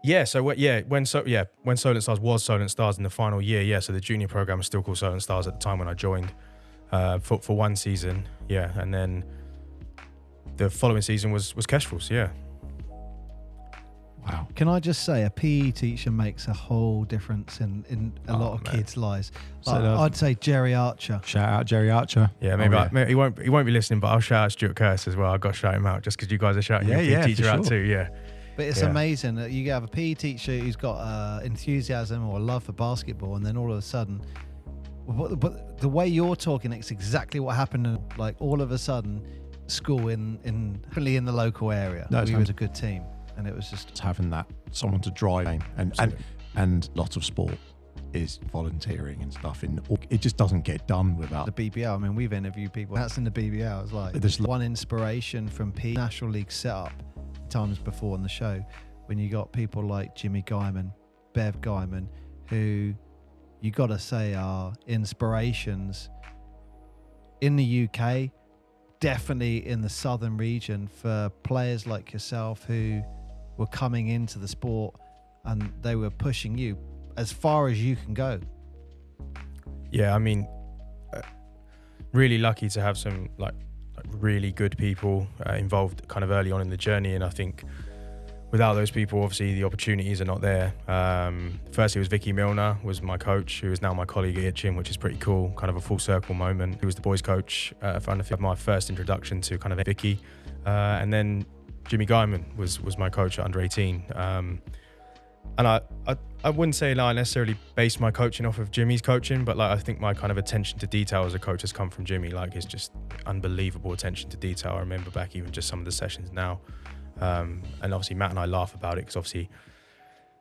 Yeah, so when Solent Stars was Solent Stars in the final year, so the junior program was still called Solent Stars at the time when I joined for one season, and then the following season was Kestrels, Wow. Can I just say, a PE teacher makes a whole difference in a lot of kids' lives. I'd say Jerry Archer. Shout out Jerry Archer. Yeah, maybe he won't be listening, but I'll shout out Stuart Curtis as well. I've got to shout him out just because you guys are shouting your PE teacher out too. Yeah. But it's amazing that you have a PE teacher who's got enthusiasm or a love for basketball, and then all of a sudden, but the way you're talking, it's exactly what happened. Like all of a sudden, school in the local area, we was a good team, and it was just having that someone to drive and lots of sport is volunteering and stuff. It just doesn't get done without the BBL. I mean, we've interviewed people that's in the BBL. It's like there's one inspiration from PE National League setup times before on the show when you got people like Jimmy Guyman, Bev Guyman, who you got to say are inspirations in the UK, definitely in the southern region, for players like yourself who were coming into the sport and they were pushing you as far as you can go. Yeah, I mean, really lucky to have some like really good people involved kind of early on in the journey, and I think without those people, obviously the opportunities are not there. Firstly, it was Vicky Milner, was my coach, who is now my colleague at Itchin, which is pretty cool, kind of a full circle moment. He was the boys' coach for my first introduction to kind of Vicky. And then Jimmy Guyman was my coach at under 18. And I wouldn't say I necessarily based my coaching off of Jimmy's coaching, but like I think my kind of attention to detail as a coach has come from Jimmy. Like, it's just unbelievable attention to detail. I remember back even just some of the sessions now. And obviously Matt and I laugh about it because obviously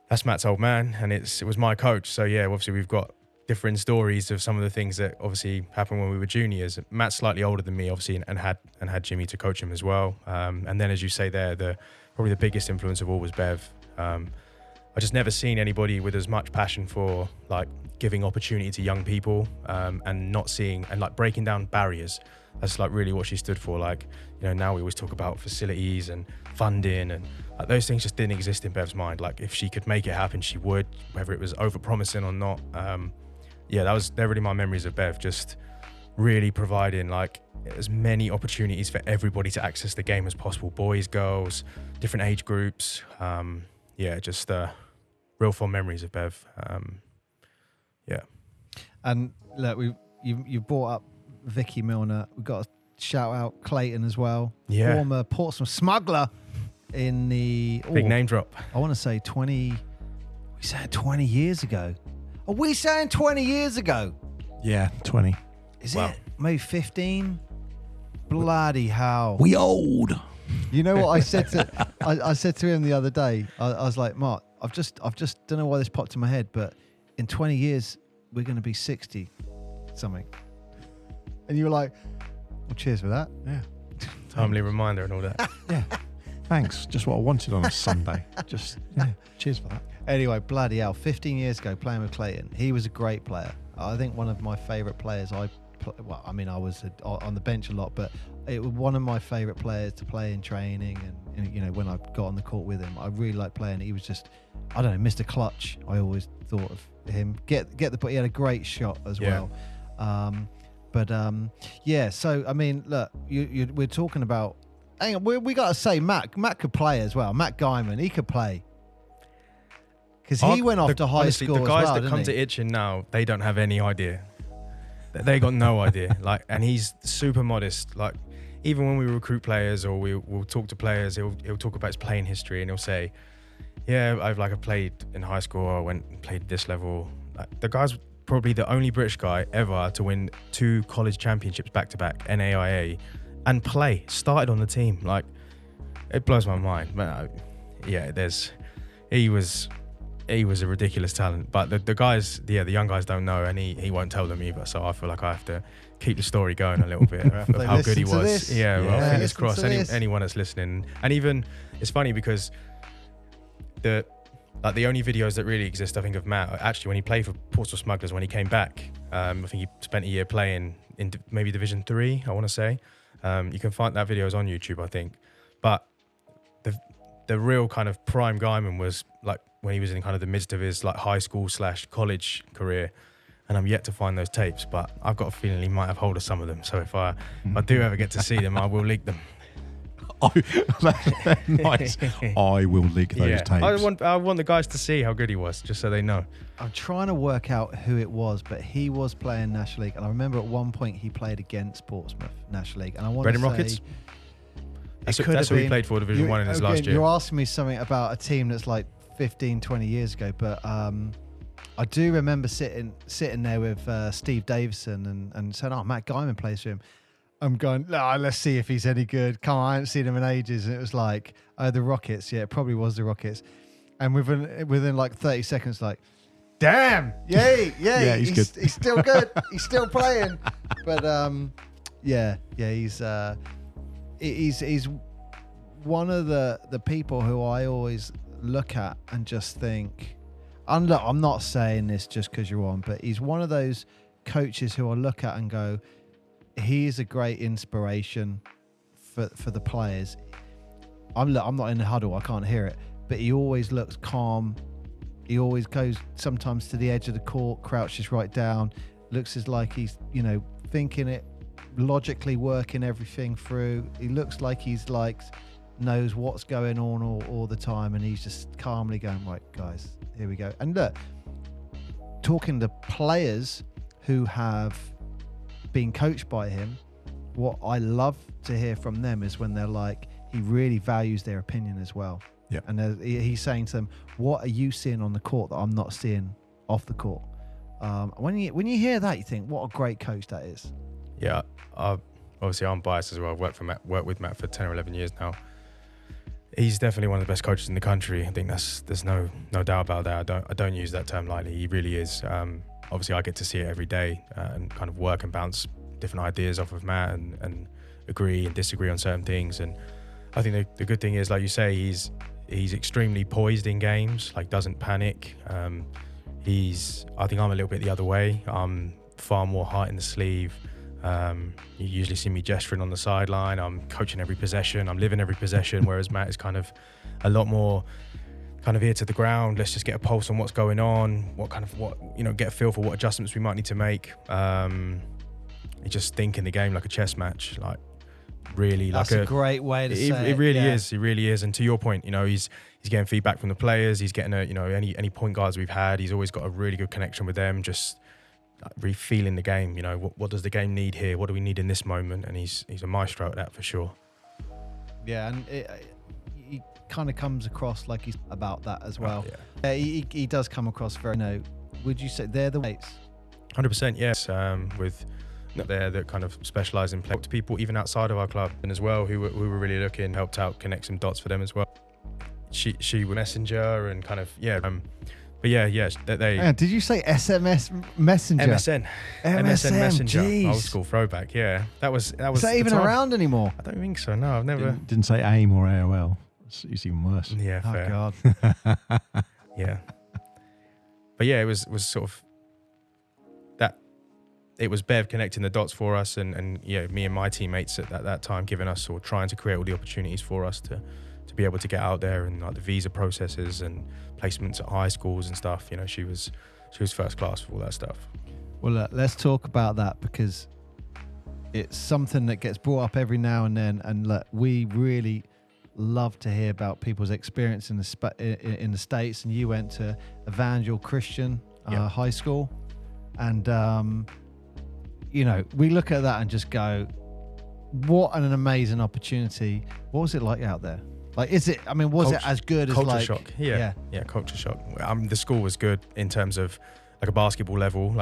that's Matt's old man and it was my coach. So yeah, obviously we've got different stories of some of the things that obviously happened when we were juniors. Matt's slightly older than me, obviously, and had Jimmy to coach him as well. And then, as you say there, probably the biggest influence of all was Bev. I just never seen anybody with as much passion for like giving opportunity to young people, and not seeing and like breaking down barriers. That's like really what she stood for. Like, you know, now we always talk about facilities and funding, and like, those things just didn't exist in Bev's mind. Like, if she could make it happen, she would, whether it was over-promising or not. Yeah, they're really my memories of Bev, just really providing like as many opportunities for everybody to access the game as possible. Boys, girls, different age groups. Yeah, just real fond memories of Bev. Yeah. And look, you brought up Vicky Milner. We've got to shout out Clayton as well. Yeah. Former Portsmouth smuggler in the... Big name drop. I want to say 20... We said 20 years ago. Are we saying 20 years ago? Yeah, 20. Is Wow. it? Maybe 15? Bloody hell. We old. You know what I said to I said to him the other day? I was like, Mark, I've just don't know why this popped in my head, but in 20 years we're going to be 60 something. And you were like, well, cheers for that. Yeah. Timely reminder and all that. Yeah. Thanks. Just what I wanted on a Sunday. Just, yeah. Cheers for that. Anyway, bloody hell, 15 years ago playing with Clayton. He was a great player. I think one of my favourite players I was on the bench a lot, but it was one of my favourite players to play in training, and you know, when I got on the court with him, I really liked playing. He was just, I don't know, Mr. Clutch. I always thought of him. He had a great shot as well. Yeah. So I mean, look, we're talking about. Hang on, we got to say Matt could play as well. Matt Guyman, he could play. Because he went off to high school as well, the guys that come to Itchin now, they don't have any idea. They got no idea. Like, and he's super modest. Like, even when we recruit players or we'll talk to players, he'll talk about his playing history and he'll say, "Yeah, I've played in high school. I went and played this level." Like, the guy's probably the only British guy ever to win 2 college championships back to back, NAIA, and started on the team. Like, it blows my mind. But he was a ridiculous talent, but the guys, the young guys don't know, and he won't tell them either. So I feel like I have to keep the story going a little bit of how good he was. Yeah, well, fingers crossed. Anyone that's listening, and even it's funny because the only videos that really exist, I think, of Matt actually when he played for Portsmouth Smugglers when he came back. I think he spent a year playing in maybe Division 3. I want to say you can find that videos on YouTube, I think, but the real kind of prime Guyman was like when he was in kind of the midst of his like high school / college career, and I'm yet to find those tapes, but I've got a feeling he might have hold of some of them. So if I do ever get to see them, I will leak them. Nice. I will leak those tapes. I want the guys to see how good he was, just so they know. I'm trying to work out who it was, but he was playing National League, and I remember at one point he played against Portsmouth National League, and I want to say... Rockets? That's who he played for Division 1 in his last year. You're asking me something about a team that's like 15, 20 years ago, but I do remember sitting there with Steve Davison and saying, "Oh, Matt Guyman plays for him." I'm going, let's see if he's any good. Come on, I haven't seen him in ages. And it was like, oh, the Rockets. Yeah, it probably was the Rockets. And within like 30 seconds, like, damn, yay, he's good. He's still good. He's still playing. But he's one of the people who I always look at and just think, and look, I'm not saying this just because you're on, but he's one of those coaches who I look at and go, he is a great inspiration for the players. I'm not in the huddle, I can't hear it, but he always looks calm. He always goes sometimes to the edge of the court, crouches right down, looks as like he's, thinking it, logically working everything through. He looks like he's knows what's going on all the time, and he's just calmly going, right, guys, here we go. And look, talking to players who have been coached by him, what I love to hear from them is when they're like, he really values their opinion as well. Yeah. And he's saying to them, what are you seeing on the court that I'm not seeing off the court? When you hear that, you think, what a great coach that is. Yeah, obviously I'm biased as well. I've worked with Matt for 10 or 11 years now. He's definitely one of the best coaches in the country. I think there's no doubt about that. I don't use that term lightly. He really is. Obviously, I get to see it every day and kind of work and bounce different ideas off of Matt and agree and disagree on certain things. And I think the good thing is, like you say, he's extremely poised in games, doesn't panic. I think I'm a little bit the other way. I'm far more heart in the sleeve. You usually see me gesturing on the sideline. I'm coaching every possession. I'm living every possession, whereas Matt is kind of a lot more kind of ear to the ground. Let's just get a pulse on what's going on, get a feel for what adjustments we might need to make. You just think in the game like a chess match, really. That's a great way to say it. It really is. He really is. And to your point, he's getting feedback from the players. He's getting any point guards we've had. He's always got a really good connection with them. Just really feeling the game. What does the game need here? What do we need in this moment? And he's a maestro at that for sure. Yeah, and he kind of comes across like he's about that as well. Yeah. He does come across very. Would you say they're the weights? 100%, yes. With there that kind of specialise in play to people even outside of our club, and as well who were really looking, helped out connect some dots for them as well. She was messenger and kind of but yes, they. Did you say SMS Messenger? MSN Messenger. Geez. Old school throwback. Yeah, that was. Is that even around anymore? I don't think so. No, I've never. Didn't say AIM or AOL. It's even worse. Yeah. Oh fair. God. Yeah. But yeah, it was sort of that. It was Bev connecting the dots for us, and me and my teammates at that time giving us or trying to create all the opportunities for us to be able to get out there, and the visa processes and placements at high schools and stuff. She was first class for all that stuff. Well, let's talk about that, because it's something that gets brought up every now and then, and we really love to hear about people's experience in the States. And you went to Evangel Christian High School, and we look at that and just go, what an amazing opportunity. What was it like out there? Was it as good as culture shock? Yeah, culture shock. The school was good in terms of a basketball level.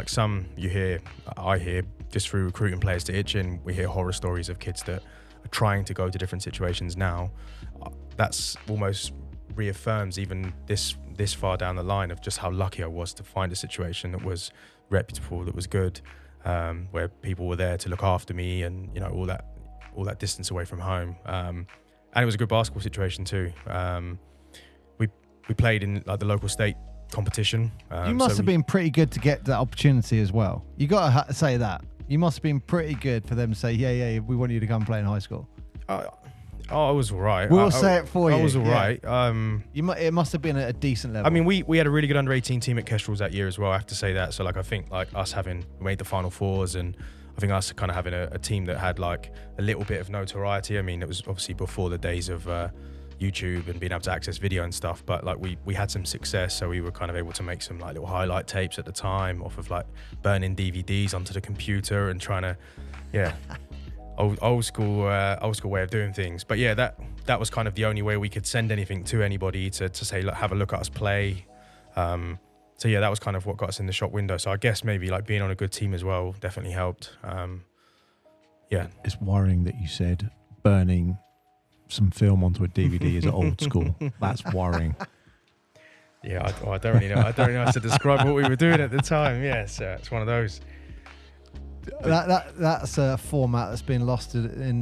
I hear just through recruiting players to Itchen, we hear horror stories of kids that are trying to go to different situations now. That's almost reaffirms even this far down the line of just how lucky I was to find a situation that was reputable, that was good, where people were there to look after me, and all that distance away from home. And it was a good basketball situation too. We played in the local state competition. You must have been pretty good to get that opportunity as well. You got to say that. You must have been pretty good for them to say, yeah, we want you to come play in high school. I was all right. We'll say it for you. I was all right. It must have been at a decent level. I mean, we had a really good under-18 team at Kestrels that year as well, I have to say that. So I think us having made the Final Fours, and I think us kind of having a team that had a little bit of notoriety. I mean, it was obviously before the days of YouTube and being able to access video and stuff, but we had some success, so we were kind of able to make some little highlight tapes at the time off of burning DVDs onto the computer and trying to, old school way of doing things. But yeah, that was kind of the only way we could send anything to anybody to say, look, have a look at us play. So yeah, that was kind of what got us in the shop window. So I guess maybe being on a good team as well definitely helped. Yeah. It's worrying that you said burning some film onto a DVD is old school. That's worrying. Yeah, I don't really know. I don't really know how to describe what we were doing at the time. Yeah, so it's one of those. That's a format that's been lost in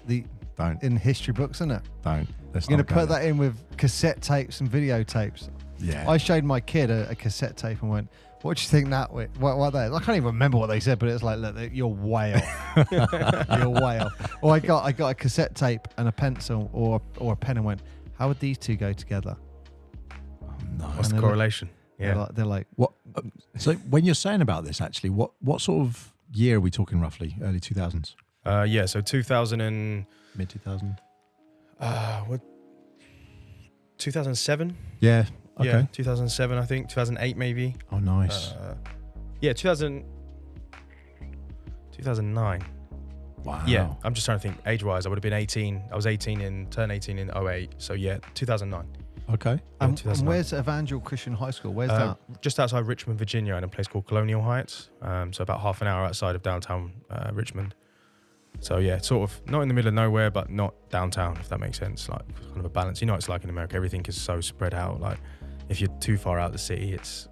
the Don't. in history books, isn't it? Don't. Let's You're not going to go put there. that in with cassette tapes and videotapes. Yeah. I showed my kid a cassette tape and went, what do you think that way? What they? I can't even remember what they said, but it's like, look, you're way off. You're way off. Or I got a cassette tape and a pencil or a pen and went, how would these two go together? Oh, no. What's And the correlation? They're like What? So when you're saying about this, actually, what sort of year are we talking roughly? Early 2000s, So 2000 and mid 2000s. what? 2007. Yeah. Okay. Yeah, 2007, I think. 2008, maybe. Oh, nice. 2009. Wow. Yeah, I'm just trying to think age-wise. I would have been 18. I was 18 turned 18 in 08. So yeah, 2009. Okay. and 2009. where's Evangel Christian High School? Where's that? Just outside Richmond, Virginia, in a place called Colonial Heights. So about half an hour outside of downtown Richmond. So yeah, sort of not in the middle of nowhere, but not downtown, if that makes sense. Like kind of a balance. You know, it's like in America, everything is so spread out. Like if you're too far out the city, it's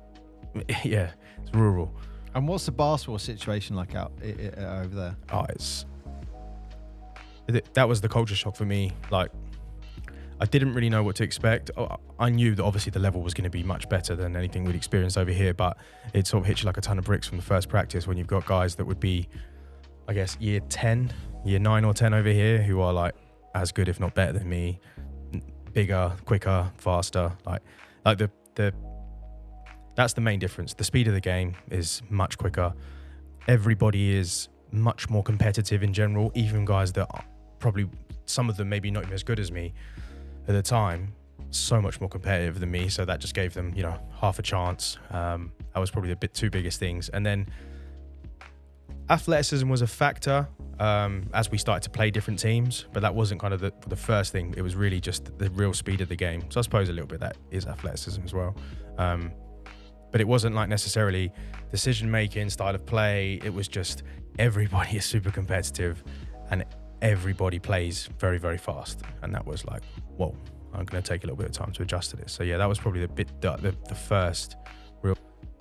rural. And what's the basketball situation like out over there? Oh, that was the culture shock for me. Like, I didn't really know what to expect. I knew that obviously the level was going to be much better than anything we'd experienced over here, but it sort of hits you like a ton of bricks from the first practice when you've got guys that would be, I guess, year 9 or 10 over here who are like as good, if not better than me, bigger, quicker, faster. Like the that's the main difference. The speed of the game is much quicker. Everybody is much more competitive in general, even guys that are probably, some of them maybe not even as good as me at the time, so much more competitive than me. So that just gave them, half a chance. That was probably the two biggest things. And then athleticism was a factor as we started to play different teams, but that wasn't kind of the first thing. It was really just the real speed of the game. So I suppose a little bit that is athleticism as well. But it wasn't like necessarily decision-making, style of play. It was just everybody is super competitive and everybody plays very, very fast. And that was like, whoa, I'm going to take a little bit of time to adjust to this. So yeah, that was probably the first real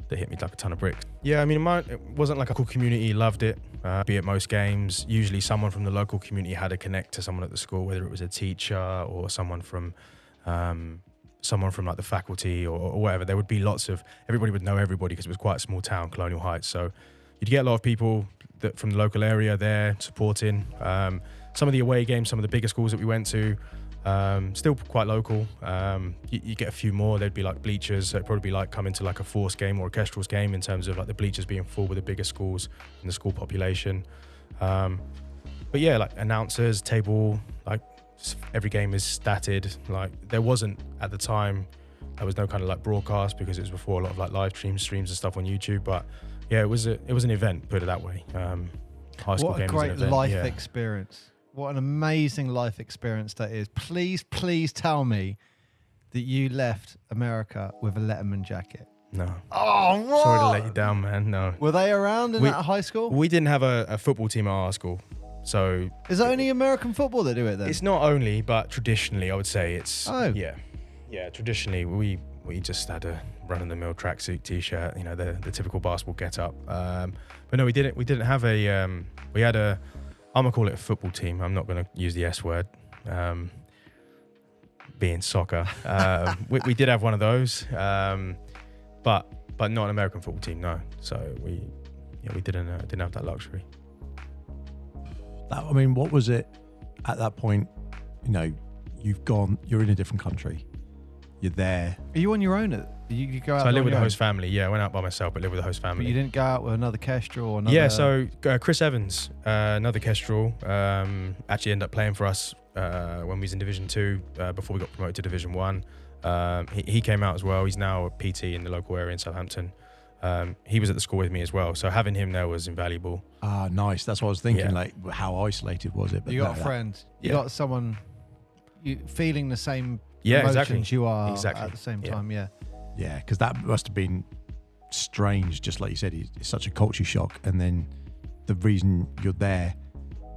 that hit me like a ton of bricks. Yeah, I mean, it wasn't like a cool community, loved it. Be at most games, usually someone from the local community had to connect to someone at the school, whether it was a teacher or someone from like the faculty or whatever. There would be everybody would know everybody because it was quite a small town, Colonial Heights. So you'd get a lot of people from the local area there supporting. Some of the away games, some of the bigger schools that we went to, still quite local. You get a few more. There'd be like bleachers. So it'd probably be like coming to like a Force game or a Kestrels game in terms of like the bleachers being full with the bigger schools and the school population. But yeah, like announcers, table, like every game is statted. Like there wasn't at the time, there was no kind of like broadcast because it was before a lot of like live streams and stuff on YouTube. But yeah, it was an event, put it that way. High school What a game was an great event, life yeah. experience. What an amazing life experience that is. Please tell me that you left America with a Letterman jacket. No. Oh, what? Sorry to let you down, man. No. Were they around in that high school? We didn't have a football team at our school. So Is it only American football that do it then? it's not only, but traditionally, I would say it's. Oh. Yeah. Yeah, traditionally, we just had a run-of-the-mill tracksuit T-shirt, the typical basketball get-up. But no, we didn't have we had a, I'm going to call it a football team. I'm not going to use the S word, being soccer. We did have one of those, but not an American football team, no. So we didn't have that luxury. I mean, what was it at that point? You're in a different country. You're there. Are you on your own? You go out So I on live with your the own? host family. Yeah, I went out by myself, but lived with the host But family. you didn't go out with another Kestrel or another... Yeah, so Chris Evans, another Kestrel, actually ended up playing for us when we was in Division 2 before we got promoted to Division 1. He came out as well. He's now a PT in the local area in Southampton. He was at the school with me as well, so having him there was invaluable. Ah, nice. That's what I was thinking. Yeah. Like, how isolated was it? But You got no, a friend. You Yeah. got someone feeling the same Yeah, emotions exactly. you are Exactly. at the same Yeah. time, yeah. Yeah, because that must have been strange. Just like you said, it's such a culture shock, and then the reason you're there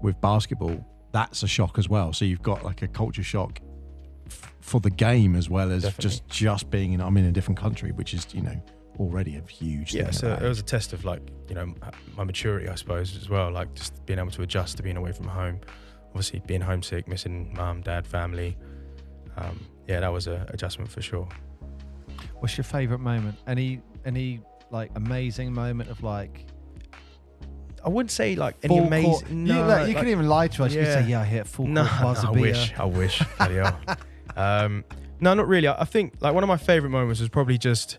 with basketball, that's a shock as well. So you've got like a culture shock for the game as well as Definitely. just being in. I'm in a different country, which is already a huge thing. Yeah, at so that it was age. a test of like, my maturity, I suppose, as well. Like just being able to adjust to being away from home. Obviously being homesick, missing mum, dad, family. yeah, that was a adjustment for sure. What's your favourite moment? Any like amazing moment of like? I wouldn't say like any Full amazing. court. You couldn't even lie to us. You could say, "Yeah, I hit full No, court buzzer I beater." wish. Bloody hell. No, not really. I think like one of my favorite moments was probably just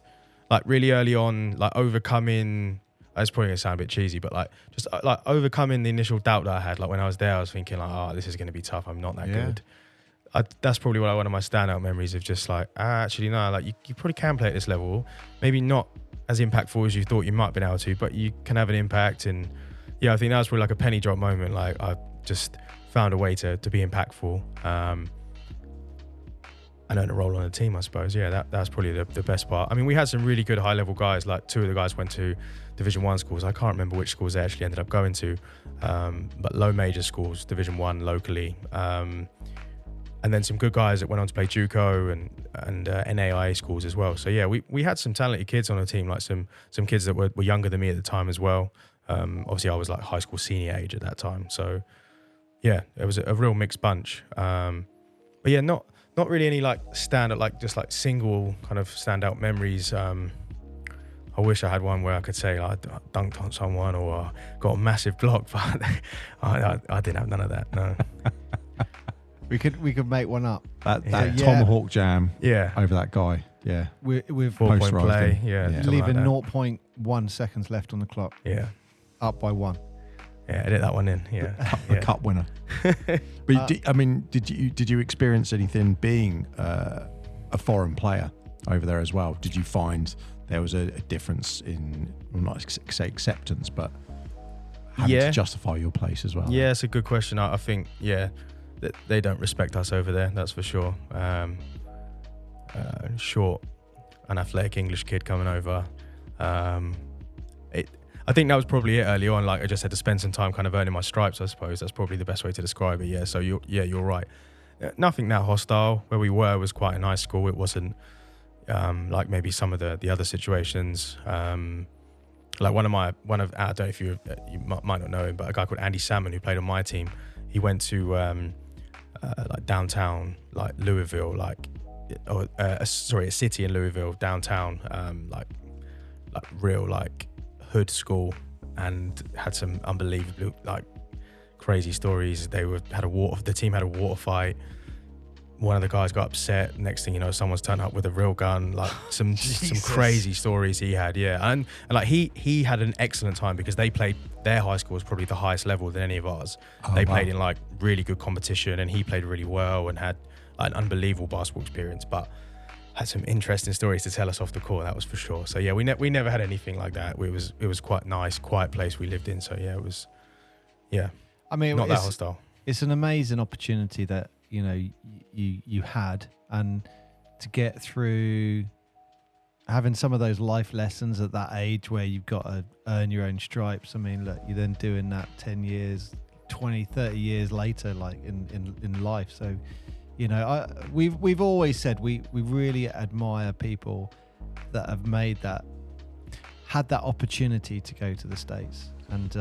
like really early on, like overcoming. It's probably gonna sound a bit cheesy, but like just like overcoming the initial doubt that I had. Like when I was there, I was thinking like, "Oh, this is gonna be tough. I'm not that good." That's probably one of my standout memories of just like, actually no, like you probably can play at this level. Maybe not as impactful as you thought you might have been able to, but you can have an impact. And yeah, I think that was probably like a penny drop moment. Like I just found a way to be impactful. And earn a role on the team, I suppose. Yeah, that's probably the best part. I mean, we had some really good high-level guys. Like 2 of the guys went to Division 1 schools. I can't remember which schools they actually ended up going to, but low major schools, Division 1 locally. And then some good guys that went on to play JUCO and NAIA schools as well. So yeah, we had some talented kids on the team, like some kids that were younger than me at the time as well. Obviously, I was like high school senior age at that time. So yeah, it was a real mixed bunch. But yeah, not really any like standout, like just like single kind of standout memories. I wish I had one where I could say like, I dunked on someone or got a massive block, but I didn't have none of that. No. We could make one up. That tomahawk jam. Yeah. Over that guy. Yeah. With 4-point play. Yeah. leaving like 0.1 seconds left on the clock. Yeah. Up by 1. Yeah, edit that one in. Yeah. The cup winner. But did you experience anything being a foreign player over there as well? Did you find there was a difference in, well, not say acceptance, but having to justify your place as well? Yeah, it's a good question. I think, that they don't respect us over there, that's for sure. Short, an athletic English kid coming over. I think that was probably it early on. Like I just had to spend some time kind of earning my stripes, I suppose. That's probably the best way to describe it. Yeah. So you're right. Nothing that hostile. Where we were was quite a nice school. It wasn't like maybe some of the other situations. Like I don't know if you might not know him, but a guy called Andy Salmon who played on my team. He went to like downtown, like Louisville, a city in Louisville, downtown, like real like hood school, and had some unbelievable like crazy stories. The team had a water fight. One of the guys got upset. Next thing you know, someone's turned up with a real gun. Like some crazy stories he had. Yeah, and like he had an excellent time because they played. Their high school was probably the highest level than any of ours. They played in like really good competition, and he played really well and had like, an unbelievable basketball experience. But had some interesting stories to tell us off the court. That was for sure. So yeah, we never had anything like that. It was quite nice, quiet place we lived in. So yeah, it was. Yeah, I mean, not that hostile. It's an amazing opportunity that you had, and to get through having some of those life lessons at that age where you've got to earn your own stripes. I mean, look, you're then doing that 10 years, 20, 30 years later, like in life. So, we've always said we really admire people that have had that opportunity to go to the States. And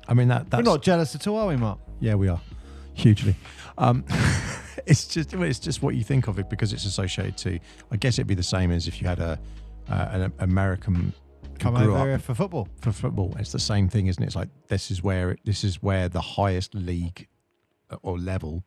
I mean, that's... We're not jealous at all, are we, Mark? Yeah, we are. Hugely. It's just what you think of it because it's associated to. I guess it'd be the same as if you had an American come over here for football. For football, it's the same thing, isn't it? It's like this is where the highest league or level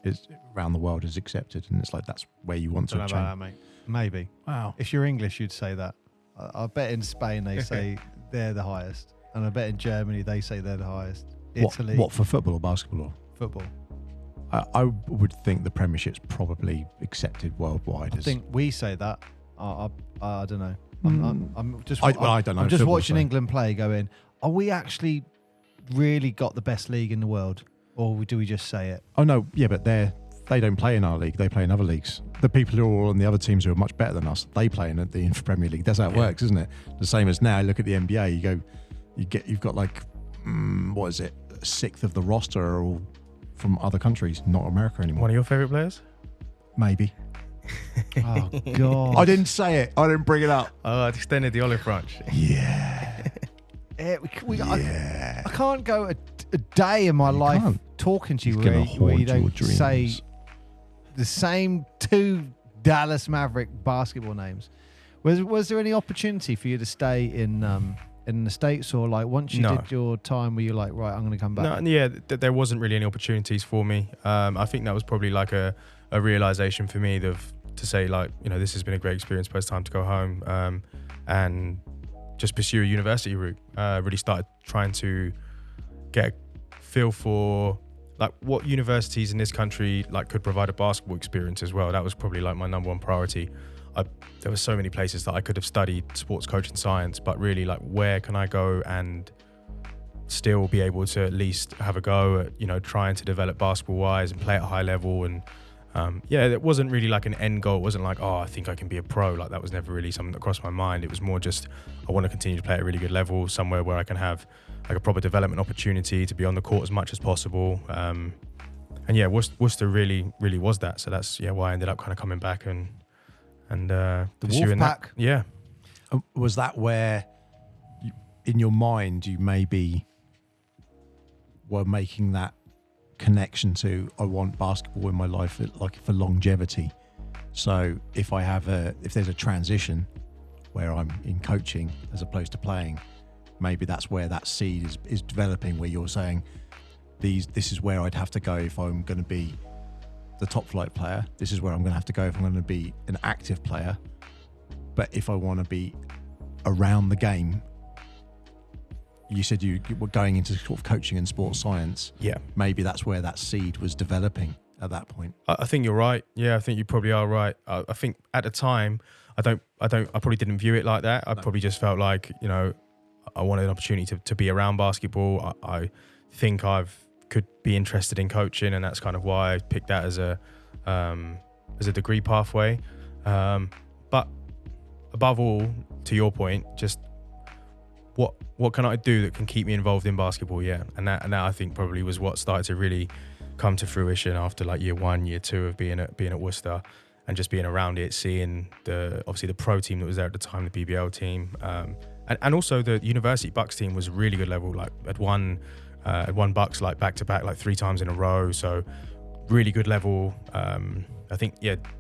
is around the world is accepted, and it's like that's where you want to change. That, mate. Maybe. Wow. If you're English, you'd say that. I bet in Spain they say they're the highest, and I bet in Germany they say they're the highest. Italy. What for football or basketball? Football. I would think the Premiership's probably accepted worldwide. I think we say that. I don't know. I'm just. I don't know. I'm just watching England play, going, are we actually really got the best league in the world, or do we just say it? Oh no, yeah, but they don't play in our league. They play in other leagues. The people who are on the other teams who are much better than us, they play in the Premier League. That's how it works, isn't it? The same as now. Look at the NBA. You've got like, what is it? A sixth of the roster are all from other countries, not America anymore. One of your favourite players? Maybe. Oh, God. I didn't say it. I didn't bring it up. Oh, I extended the olive branch. Yeah. I can't go a day in my life talking to you where you don't say the same two Dallas Maverick basketball names. Was there any opportunity for you to stay in the States, or like once you did your time, were you like, right, I'm going to come back? No, yeah, there wasn't really any opportunities for me. I think that was probably like a realization for me to say, like, you know, this has been a great experience, but it's time to go home and just pursue a university route. Really started trying to get a feel for like what universities in this country like could provide a basketball experience as well. That was probably like my number one priority. There were so many places that I could have studied sports coaching science, but really like where can I go and still be able to at least have a go at, you know, trying to develop basketball wise and play at a high level. And it wasn't really like an end goal. It wasn't like, oh, I think I can be a pro. Like that was never really something that crossed my mind. It was more just, I want to continue to play at a really good level, somewhere where I can have like a proper development opportunity to be on the court as much as possible. And yeah, Worcester really, really was that. So that's why I ended up kind of coming back and the pursuing Wolfpack. that. Yeah. Was that where, in your mind, you maybe were making that connection to, I want basketball in my life, like for longevity? So if there's a transition where I'm in coaching as opposed to playing, maybe that's where that seed is developing, where you're saying, this is where I'd have to go if I'm going to be the top flight player. This is where I'm going to have to go if I'm going to be an active player. But if I want to be around the game, you said you were going into sort of coaching and sports science. Yeah. Maybe that's where that seed was developing at that point. I think you're right. Yeah, I think you probably are right. I think at the time, I probably didn't view it like that. I probably just felt like, you know, I wanted an opportunity to be around basketball. I think could be interested in coaching, and that's kind of why I picked that as a degree pathway. But above all, to your point, just what can I do that can keep me involved in basketball? Yeah, and that I think probably was what started to really come to fruition after like year 1, year 2 of being at Worcester, and just being around it, seeing obviously the pro team that was there at the time, the BBL team, and also the University Bucks team was a really good level. Like had won Bucks like back to back like 3 times in a row, so really good level. I think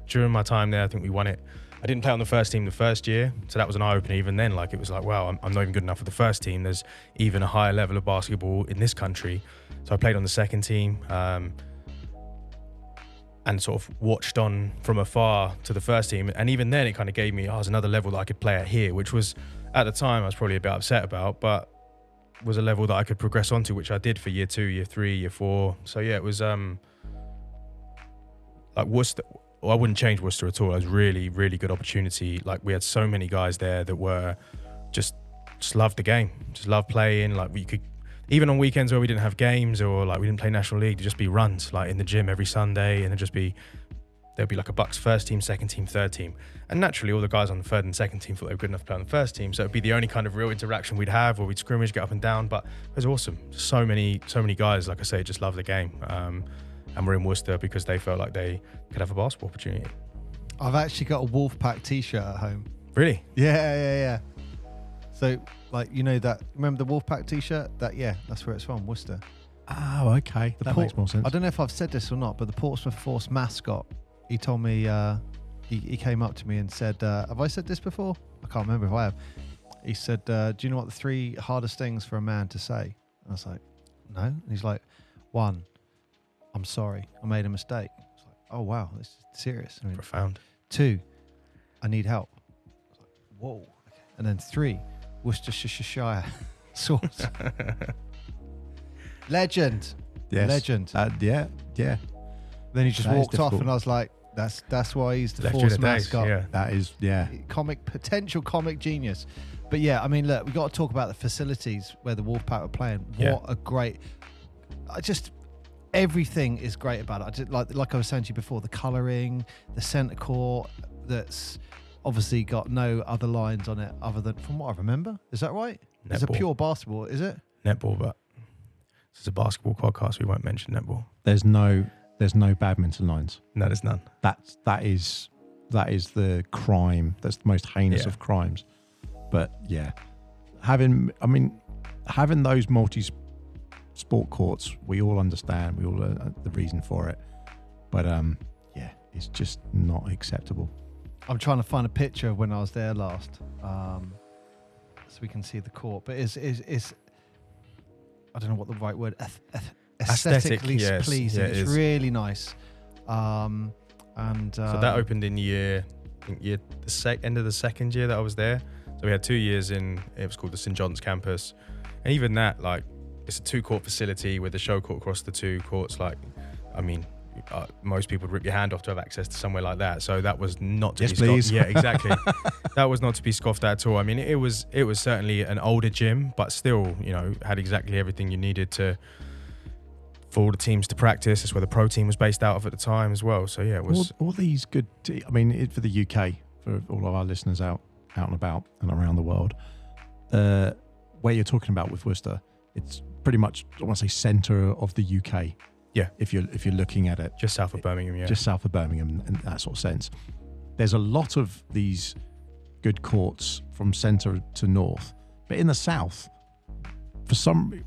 during my time there, I think we won it. I didn't play on the first team the first year, so that was an eye-opener. Even then, like it was like, wow, I'm not even good enough for the first team. There's even a higher level of basketball in this country. So I played on the second team, and sort of watched on from afar to the first team. And even then, it kind of gave me, there's another level that I could play at here, which was at the time I was probably a bit upset about, but was a level that I could progress onto, which I did for year 2, year 3, year 4. So yeah, it was like Worcester. Well, I wouldn't change Worcester at all. It was really, really good opportunity. Like we had so many guys there that were just loved the game, just loved playing. Like we could, even on weekends where we didn't have games or like we didn't play National League, there'd just be runs like in the gym every Sunday, and there'd be like a Bucks first team, second team, third team. And naturally all the guys on the third and second team thought they were good enough to play on the first team. So it'd be the only kind of real interaction we'd have, or we'd scrimmage, get up and down. But it was awesome. So many guys, like I say, just love the game. And we're in Worcester because they felt like they could have a basketball opportunity. I've actually got a Wolfpack t-shirt at home. Really? Yeah. So, like, you know that, remember the Wolfpack t-shirt? That's where it's from, Worcester. Oh, okay. That makes more sense. I don't know if I've said this or not, but the Portsmouth Force mascot, he told me, he came up to me and said, have I said this before? I can't remember if I have. He said, do you know what the 3 hardest things for a man to say? And I was like, no. And he's like, 1, I'm sorry, I made a mistake. I was like, oh wow, this is serious. I mean, profound. 2, I need help. I was like, whoa. Okay. And then 3, Worcestershire sauce. Legend. Yes. Legend. Yeah. Then he just That is walked off, difficult. and I was like, that's why he's the Left you Force in a daze, mascot. yeah. That is, yeah. Potential comic genius. But yeah, I mean, look, we got to talk about the facilities where the Wolfpack were playing. What a great, everything is great about it. I just, like I was saying to you before, the colouring, the centre court that's obviously got no other lines on it other than, from what I remember. Is that right? It's a Netball. pure basketball, is it? Netball, but this is a basketball podcast. We won't mention netball. There's no badminton lines. No, there's none. That is the crime. That's the most heinous of crimes. But yeah, having those multi-sport courts, we all understand. We all the reason for it. But is just not acceptable. I'm trying to find a picture of when I was there last, so we can see the court. But it's I don't know what the right word. Aesthetically yes. pleasing. Yeah, it's really nice. So that opened in end of the second year that I was there. So we had 2 years in. It was called the St John's campus, and even that, like, it's a 2-court facility with the show court across the 2 courts. Like, I mean, most people would rip your hand off to have access to somewhere like that. So that was not to be please. scoffed. Yeah, exactly. That was not to be scoffed at all. I mean, it was certainly an older gym, but still, you know, had exactly everything you needed for all the teams to practice. That's where the pro team was based out of at the time as well. So yeah, it was all these good. I mean, for the UK, for all of our listeners out and about and around the world, where you're talking about with Worcester, it's pretty much, I want to say, centre of the UK. Yeah. If you're looking at it, just south of Birmingham. Yeah. Just south of Birmingham, in that sort of sense. There's a lot of these good courts from centre to north, but in the south, for some,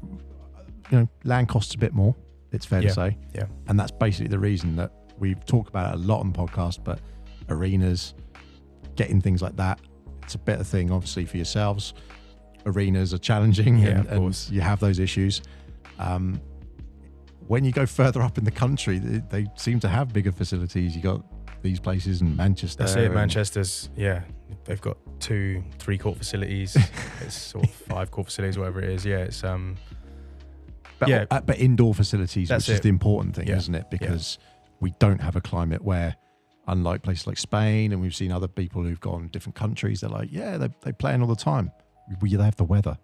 land costs a bit more. It's fair to say. Yeah. And that's basically the reason that we've talked about it a lot on the podcast, but arenas, getting things like that, it's a better thing, obviously, for yourselves. Arenas are challenging, and you have those issues. When you go further up in the country, they seem to have bigger facilities. You got these places in Manchester. That's it. Manchester's, they've got 2-3 court facilities. It's sort of 5 court facilities, whatever it is. Yeah, it's but indoor facilities, which is the important thing, Yeah. isn't it? Because we don't have a climate where, unlike places like Spain, and we've seen other people who've gone different countries, they're like, they play in all the time. They have the weather.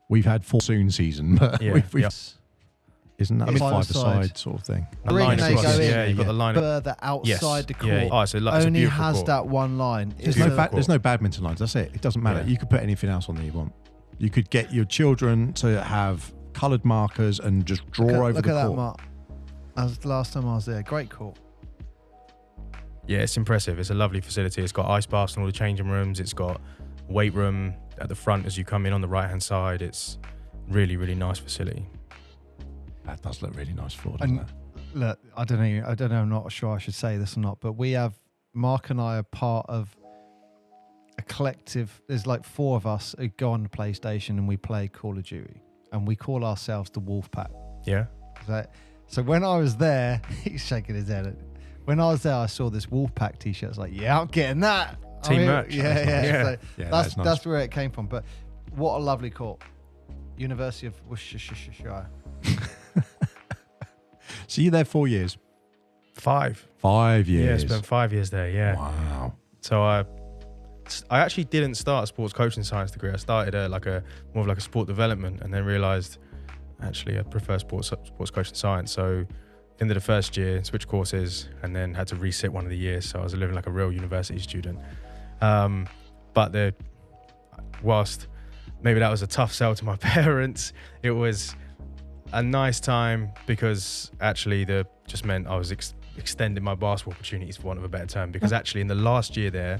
We've had monsoon season, but isn't that a five-a-side sort of thing? A line They across. go in, Yeah, you've got the line. further outside the court. Yeah. Oh, so it's a only beautiful has court. that one line. There's no badminton lines. That's it. It doesn't matter. Yeah. You could put anything else on there you want. You could get your children to have coloured markers and just draw over look the at court. that, Mark. That was the last time I was there. Great court. Yeah, it's impressive. It's a lovely facility. It's got ice baths and all the changing rooms. It's got weight room at the front as you come in on the right-hand side. It's really, really nice facility. That does look really nice floor, doesn't it? Look, I don't know. I'm not sure I should say this or not, but Mark and I are part of a collective. There's like 4 of us who go on the PlayStation and we play Call of Duty, and we call ourselves the Wolfpack. Yeah. So when I was there, he's shaking his head. When I was there, I saw this Wolfpack T-shirt. I was like, yeah, I'm getting that. Team merch. Yeah. Yeah, So nice. that's where it came from. But what a lovely court. University of Worcestershire. So you're there 4 years? 5. 5 years. Yeah, spent 5 years there. Yeah. Wow. So I actually didn't start a sports coaching science degree. I started more of like a sport development, and then realised actually I prefer sports coaching science. So end of the first year, switched courses, and then had to resit one of the years. So I was living like a real university student. But whilst maybe that was a tough sell to my parents, it was a nice time because actually just meant I was extending my basketball opportunities, for want of a better term, because actually in the last year there,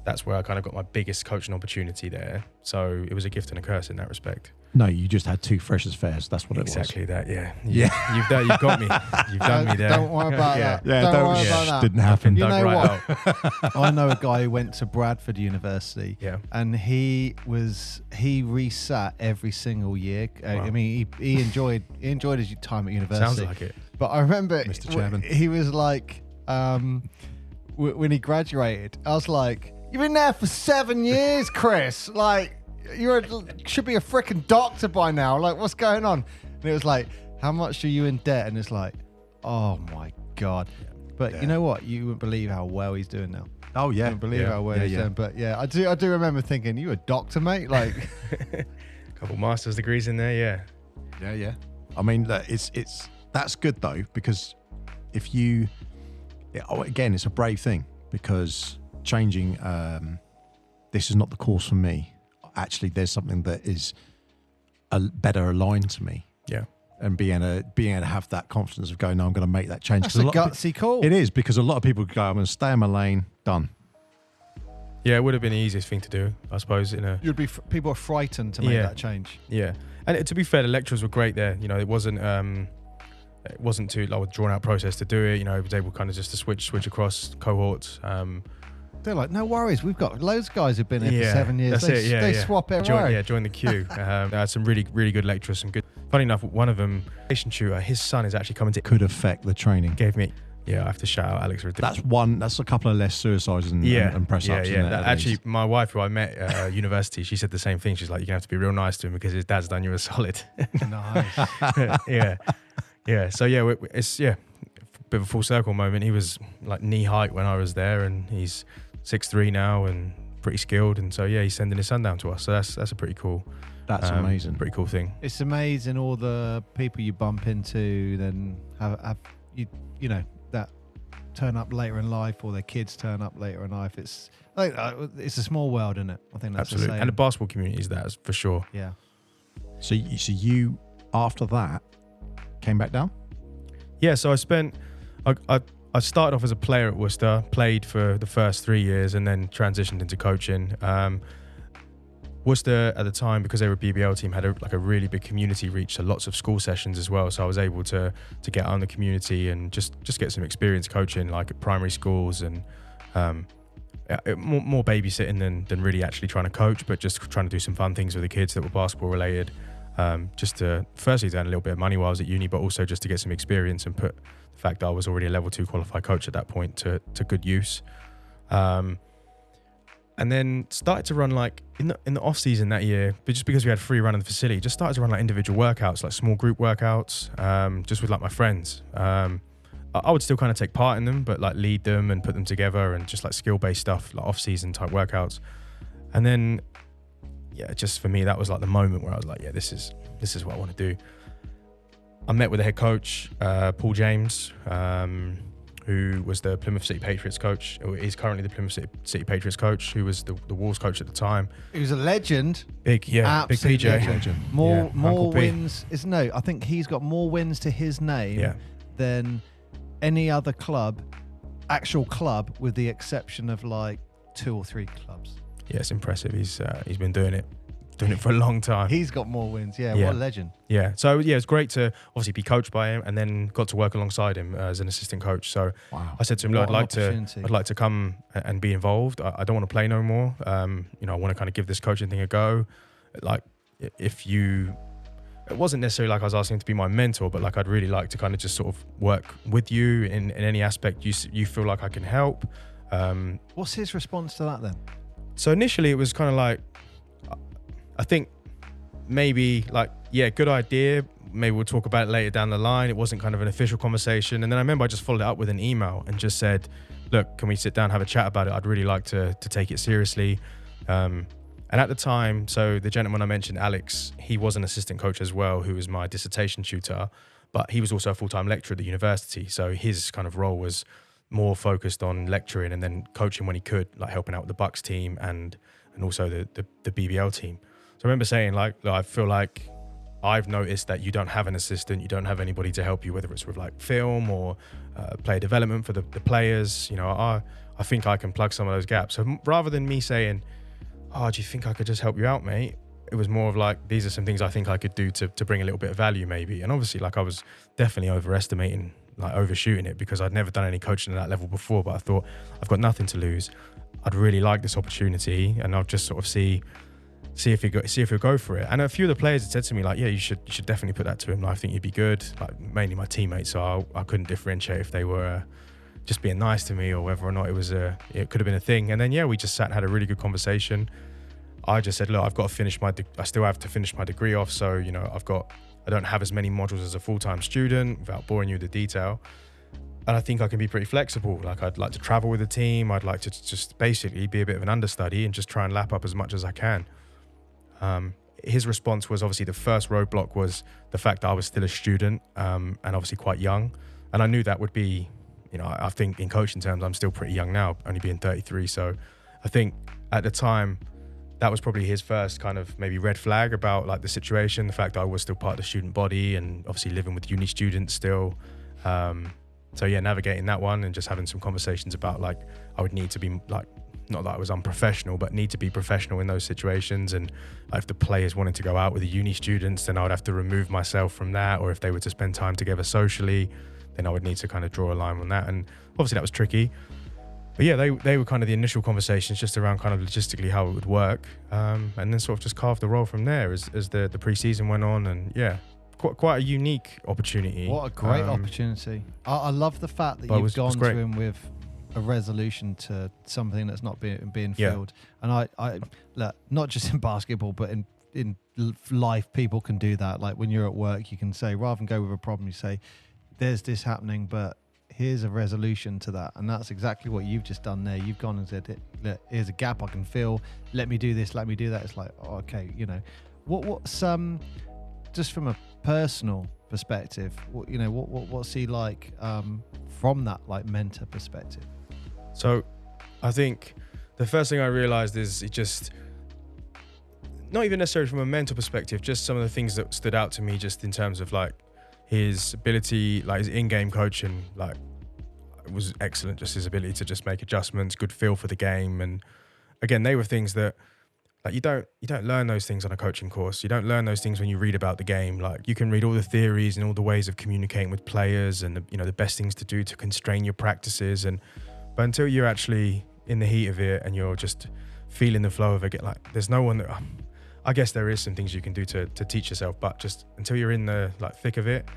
that's where I kind of got my biggest coaching opportunity there. So it was a gift and a curse in that respect. No, you just had 2 freshers fairs. That's what it was. Exactly that, yeah. Yeah. You've got me. You've done me there. Don't worry about that. Yeah, Don't worry about that. Didn't happen. You Dug know right what? out. I know a guy who went to Bradford University. Yeah. And he resat every single year. Wow. I mean, he enjoyed his time at university. Sounds like it. But I remember Mr. Chairman. he was like, when he graduated, I was like, "You've been there for 7 years, Chris. Like, should be a freaking doctor by now. Like, what's going on?" And it was like, "How much are you in debt?" And it's like, oh my God. But you know what? You wouldn't believe how well he's doing now. Oh, yeah. You wouldn't believe how well he's doing. But yeah, I do remember thinking, you a doctor, mate? Like, A couple master's degrees in there, yeah. Yeah. I mean, look, that's good though, because again, it's a brave thing, because changing, this is not the course for me. Actually, there's something that is better aligned to me. Yeah. And being able to have that confidence of going, no, I'm going to make that change. that's a gutsy call. It is, because a lot of people go, I'm going to stay in my lane, done. Yeah, it would have been the easiest thing to do, I suppose. People are frightened to make that change. Yeah. And to be fair, the lecturers were great there. You know, it wasn't it wasn't too like a drawn out process to do it. You know, I was able kind of just to switch across cohorts. They're like, no worries, we've got loads of guys who've been here for 7 years. They swap it around. Join the queue. I had some really good lecturers, some good. Funny enough, one of them, station tutor, his son is actually coming to. Could affect the training. Gave me. Yeah, I have to shout out Alex. That's a couple of less suicides and press ups. Yeah. Actually, my wife, who I met at university, she said the same thing. She's like, you're gonna have to be real nice to him because his dad's done you a solid. Nice. Yeah. So it's a bit of a full circle moment. He was like knee height when I was there, and he's 6'3" now and pretty skilled. And so he's sending his son down to us. So that's a pretty cool. That's amazing. Pretty cool thing. It's amazing all the people you bump into, then have you know that turn up later in life, or their kids turn up later in life. It's like it's a small world, isn't it? I think that's absolutely. The same. And the basketball community is that for sure. Yeah. So you after that came back down? Yeah. So I started off as a player at Worcester, played for the first 3 years, and then transitioned into coaching. Worcester at the time, because they were a BBL team, had a really big community reach, so lots of school sessions as well. So I was able to get out in the community and just get some experience coaching, like at primary schools, and more babysitting than really actually trying to coach, but just trying to do some fun things with the kids that were basketball related. Just to firstly earn a little bit of money while I was at uni, but also just to get some experience and put the fact that I was already a level 2 qualified coach at that point to good use. And then started to run like in the off season that year, but just because we had free run in the facility, just started to run like individual workouts, like small group workouts, just with like my friends. I would still kind of take part in them, but like lead them and put them together, and just like skill-based stuff, like off season type workouts. And then, just for me, that was like the moment where I was like, this is what I want to do. I met with the head coach, Paul James, who was the Plymouth City Patriots coach, or is currently the Plymouth City Patriots coach, who was the Wolves coach at the time. He was a legend. Big PJ. Legend. More wins. I think he's got more wins to his name than any other actual club, with the exception of like 2 or 3 clubs. Yeah, it's impressive. He's been doing it for a long time. He's got more wins. What a legend. Yeah. So it's great to obviously be coached by him, and then got to work alongside him as an assistant coach. So I said to him, look, I'd like to come and be involved. I don't want to play no more. I want to kind of give this coaching thing a go. Like it wasn't necessarily like I was asking him to be my mentor, but like I'd really like to kind of just sort of work with you in any aspect you feel like I can help. What's his response to that then? So initially it was kind of like, I think maybe like, good idea. Maybe we'll talk about it later down the line. It wasn't kind of an official conversation. And then I remember I just followed it up with an email and just said, look, can we sit down and have a chat about it? I'd really like to take it seriously. And at the time, so the gentleman I mentioned, Alex, he was an assistant coach as well, who was my dissertation tutor, but he was also a full-time lecturer at the university. So his kind of role was more focused on lecturing and then coaching when he could, like helping out with the Bucks team and also the BBL team. So I remember saying, like, I feel like I've noticed that you don't have an assistant, you don't have anybody to help you, whether it's with like film or player development for the players. I think I can plug some of those gaps. So rather than me saying, do you think I could just help you out, mate? It was more of like, these are some things I think I could do to bring a little bit of value maybe. And obviously, like, I was definitely overestimating, like overshooting it, because I'd never done any coaching at that level before, but I thought I've got nothing to lose. I'd really like this opportunity, and I'll just sort of see if he'll go for it. And a few of the players had said to me, like, you should definitely put that to him. Like, I think you'd be good. Like, mainly my teammates, so I couldn't differentiate if they were just being nice to me or whether or not it could have been a thing. And then we just sat and had a really good conversation. I just said, look, I've got to I still have to finish my degree off, so I don't have as many modules as a full-time student, without boring you with the detail. And I think I can be pretty flexible. Like, I'd like to travel with the team. I'd like to just basically be a bit of an understudy and just try and lap up as much as I can. His response was, obviously the first roadblock was the fact that I was still a student, and obviously quite young. And I knew that would be, I think in coaching terms, I'm still pretty young now, only being 33. So I think at the time, that was probably his first kind of maybe red flag about like the situation, the fact that I was still part of the student body and obviously living with uni students still. So navigating that one and just having some conversations about like, I would need to be like not that I was unprofessional, but need to be professional in those situations. And if the players wanted to go out with the uni students, then I would have to remove myself from that. Or if they were to spend time together socially, then I would need to kind of draw a line on that. And obviously that was tricky. But yeah, they were kind of the initial conversations just around kind of logistically how it would work. And then sort of just carved the role from there as the pre-season went on. And yeah, quite a unique opportunity. What a great opportunity. I love the fact that you've gone to him with a resolution to something that's not being filled. And I look, not just in basketball, but in life, people can do that. Like when you're at work, you can say, rather than go with a problem, you say, there's this happening, but here's a resolution to that. And that's exactly what you've just done there. You've gone and said, here's a gap I can fill. Let me do this. Let me do that. It's like, oh, okay, you know, what's just from a personal perspective, what's he like from that like mentor perspective? So I think the first thing I realized is it just, not even necessarily from a mental perspective, just some of the things that stood out to me just in terms of like his ability, like his in-game coaching, like it was excellent. Just his ability to just make adjustments, good feel for the game. And again, they were things that like you don't learn those things on a coaching course. You don't learn those things when you read about the game. Like you can read all the theories and all the ways of communicating with players and the best things to do to constrain your practices. But until you're actually in the heat of it and you're just feeling the flow of it, like there's no one that, I guess there is some things you can do to teach yourself, but just until you're in the like thick of it,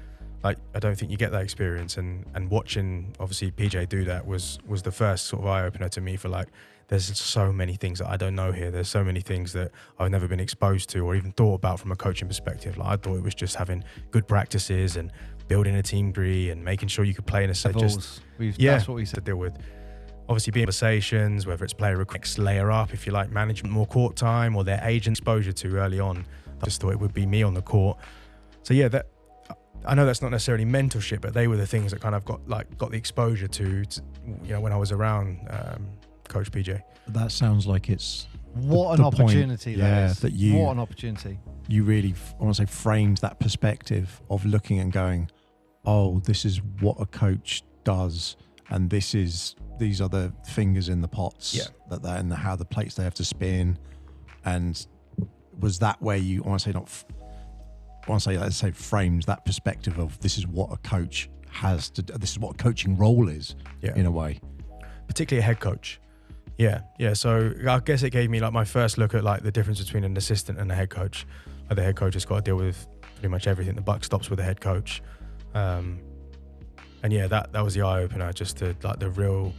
like I don't think you get that experience. And watching obviously PJ do that was the first sort of eye opener to me for like, there's so many things that I don't know here. There's so many things that I've never been exposed to or even thought about from a coaching perspective. Like I thought it was just having good practices and building a team degree and making sure you could play in a set. That's what we said to deal with. Obviously being conversations, whether it's player next layer up, if you like, management, more court time or their agent exposure to early on. I just thought it would be me on the court. So yeah, that I know that's not necessarily mentorship, but they were the things that kind of got the exposure to when I was around Coach PJ. That sounds like it's what an opportunity that is. What an opportunity. You really, I want to say, framed that perspective of looking and going, oh, this is what a coach does, and these are the fingers in the pots and how the plates they have to spin. And was that where you, let's say framed that perspective of this is what a coach has to do, this is what a coaching role is in a way, particularly a head coach. Yeah. So I guess it gave me like my first look at like the difference between an assistant and a head coach. Like the head coach has got to deal with pretty much everything. The buck stops with the head coach. And yeah, that was the eye opener, just to like the real,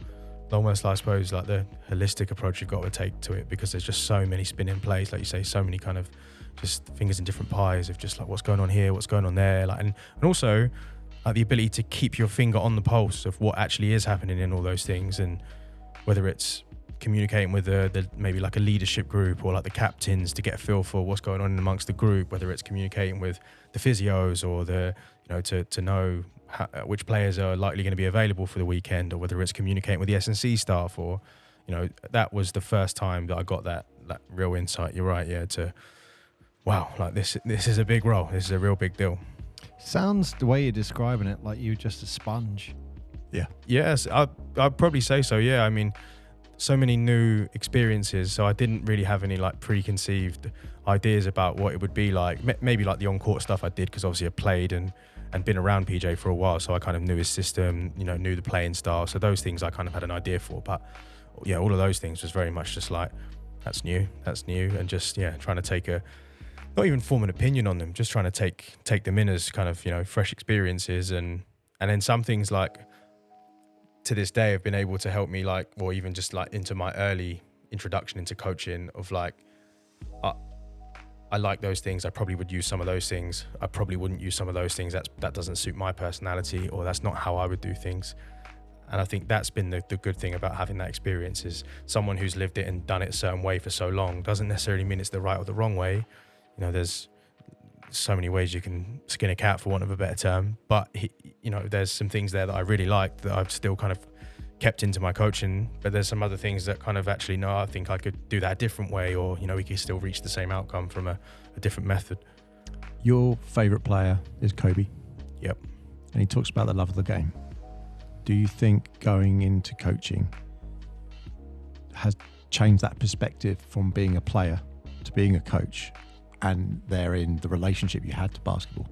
almost I suppose like the holistic approach you've got to take to it, because there's just so many spinning plays, like you say, so many kind of just fingers in different pies of just like what's going on here, what's going on there, like and also like the ability to keep your finger on the pulse of what actually is happening in all those things, and whether it's communicating with the maybe like a leadership group or like the captains to get a feel for what's going on amongst the group, whether it's communicating with the physios or to know which players are likely going to be available for the weekend, or whether it's communicating with the S&C staff, or that was the first time that I got that real insight. You're right, to wow, like this is a big role, this is a real big deal. Sounds, the way you're describing it, like you're just a sponge. Yes, I'd probably say so. I mean, so many new experiences, so I didn't really have any like preconceived ideas about what it would be like. Maybe like the on-court stuff I did, because obviously I played and been around PJ for a while, so I kind of knew his system, knew the playing style, so those things I kind of had an idea for. But yeah, all of those things was very much just like, that's new, and just trying to take not even form an opinion on them, just trying to take them in as kind of fresh experiences, and then some things like to this day have been able to help me, like, or even just like into my early introduction into coaching of like, I like those things, I probably would use some of those things, I probably wouldn't use some of those things, that doesn't suit my personality, or that's not how I would do things. And I think that's been the good thing about having that experience, is someone who's lived it and done it a certain way for so long doesn't necessarily mean it's the right or the wrong way. There's so many ways you can skin a cat, for want of a better term, but there's some things there that I really like that I've still kind of kept into my coaching, but there's some other things that kind of actually, no, I think I could do that a different way, or we could still reach the same outcome from a different method. Your favourite player is Kobe. Yep. And he talks about the love of the game. Do you think going into coaching has change that perspective from being a player to being a coach, and therein the relationship you had to basketball?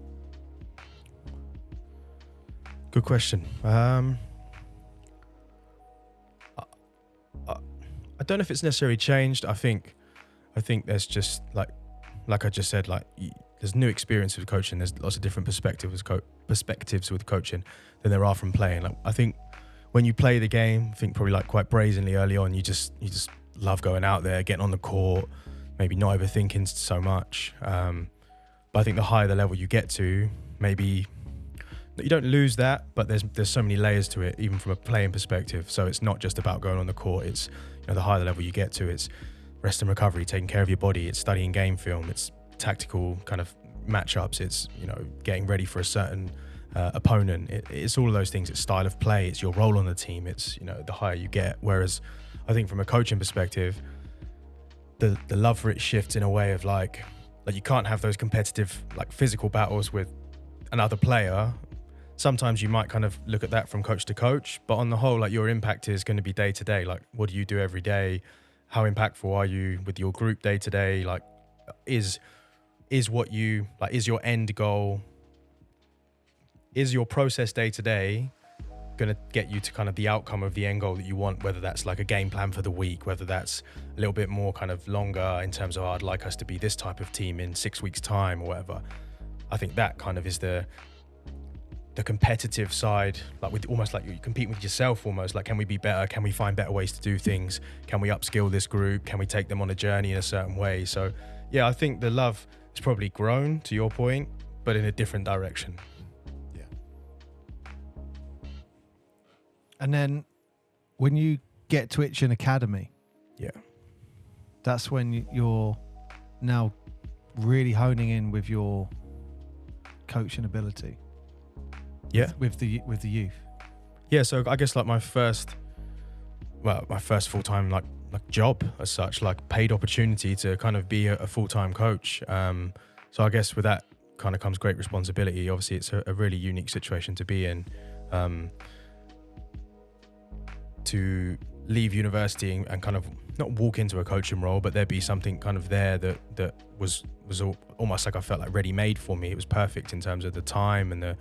Good question. I don't know if it's necessarily changed. I think there's just like I just said, like there's new experience with coaching. There's lots of different perspectives with coaching than there are from playing. Like I think when you play the game, I think probably like quite brazenly early on, you just love going out there, getting on the court, maybe not overthinking so much. But I think the higher the level you get to, maybe you don't lose that, but there's so many layers to it, even from a playing perspective. So it's not just about going on the court. It's, you know, the higher the level you get to, it's rest and recovery, taking care of your body, it's studying game film, it's tactical kind of matchups, it's, you know, getting ready for a certain opponent. It's all of those things. It's style of play, it's your role on the team. It's, you know, the higher you get. Whereas I think from a coaching perspective, the love for it shifts in a way of like you can't have those competitive, like physical battles with another player. Sometimes you might kind of look at that from coach to coach, but on the whole, like your impact is going to be day to day. Like, what do you do every day? How impactful are you with your group day to day? Like, is what you like, is your end goal, is your process day to day going to get you to kind of the outcome of the end goal that you want, whether that's like a game plan for the week, whether that's a little bit more kind of longer in terms of, I'd like us to be this type of team in 6 weeks time or whatever. I think that kind of is the competitive side, like with almost like you compete with yourself almost, like, can we be better? Can we find better ways to do things? Can we upskill this group? Can we take them on a journey in a certain way? So yeah, I think the love has probably grown, to your point, but in a different direction. Yeah. And then when you get to Itchen Academy, Yeah. that's when you're now really honing in with your coaching ability. Yeah. With the youth. Yeah, so I guess like my first full-time like job as such, like paid opportunity to kind of be a full-time coach. So I guess with that kind of comes great responsibility. Obviously it's a really unique situation to be in, to leave university and kind of not walk into a coaching role, but there be something kind of there that was almost like I felt like ready-made for me. It was perfect in terms of the time and the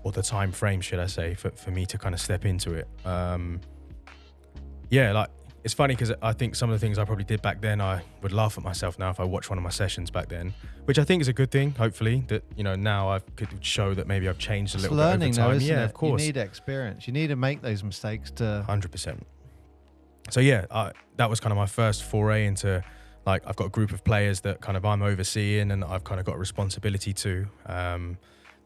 or the time frame, should I say, for me to kind of step into it. Yeah, like it's funny because I think some of the things I probably did back then, I would laugh at myself now if I watch one of my sessions back then, which I think is a good thing. Hopefully that, you know, now I could show that maybe I've changed a little bit over time. Though, isn't yeah, it? of course. You need experience. You need to make those mistakes to 100%. So yeah, that was kind of my first foray into, like, I've got a group of players that kind of I'm overseeing and I've kind of got a responsibility to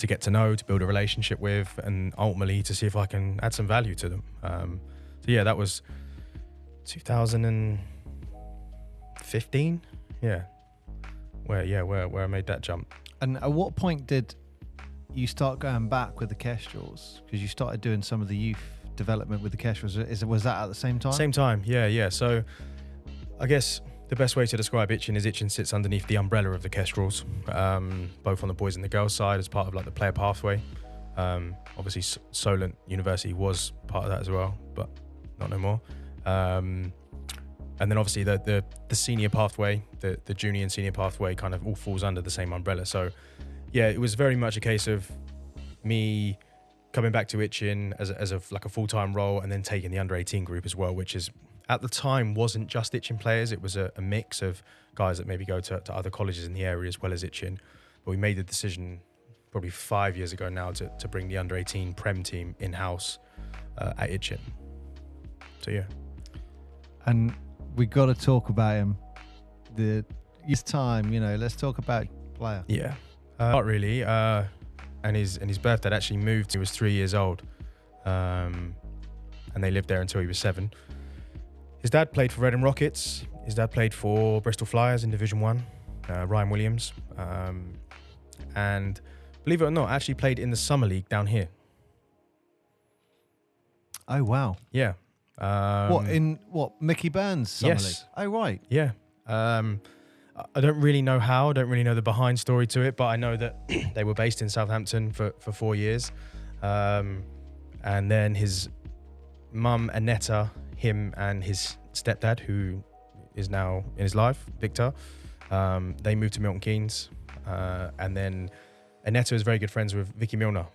get to know, to build a relationship with, and ultimately to see if I can add some value to them. So yeah, that was 2015. Yeah, where I made that jump. And at what point did you start going back with the Kestrels? Because you started doing some of the youth development with the Kestrels. Was that at the same time? Same time, yeah. So I guess the best way to describe Itchen is Itchen sits underneath the umbrella of the Kestrels, both on the boys and the girls side as part of like the player pathway. Obviously Solent University was part of that as well, but not no more. And then obviously the senior pathway, the junior and senior pathway kind of all falls under the same umbrella. So yeah, it was very much a case of me coming back to Itchen as a full-time role, and then taking the under 18 group as well, which is at the time wasn't just Itchen players. It was a mix of guys that maybe go to other colleges in the area as well as Itchen. But we made the decision probably 5 years ago now to bring the under 18 Prem team in-house at Itchen. So yeah. And we got to talk about him. This time, you know, let's talk about player. Yeah. Not really. And his birthday actually moved. He was 3 years old. And they lived there until he was 7. His dad played for Reading Rockets. His dad played for Bristol Flyers in Division 1, Ryan Williams. And believe it or not, actually played in the Summer League down here. Oh, wow. Yeah. Mickey Burns Summer League? Yes. Oh, right. Yeah. I don't really know how. I don't really know the behind story to it, but I know that they were based in Southampton for 4 years. And then his mum, Annetta, him and his stepdad, who is now in his life, Victor, they moved to Milton Keynes. And then Annetta was very good friends with Vicky Milner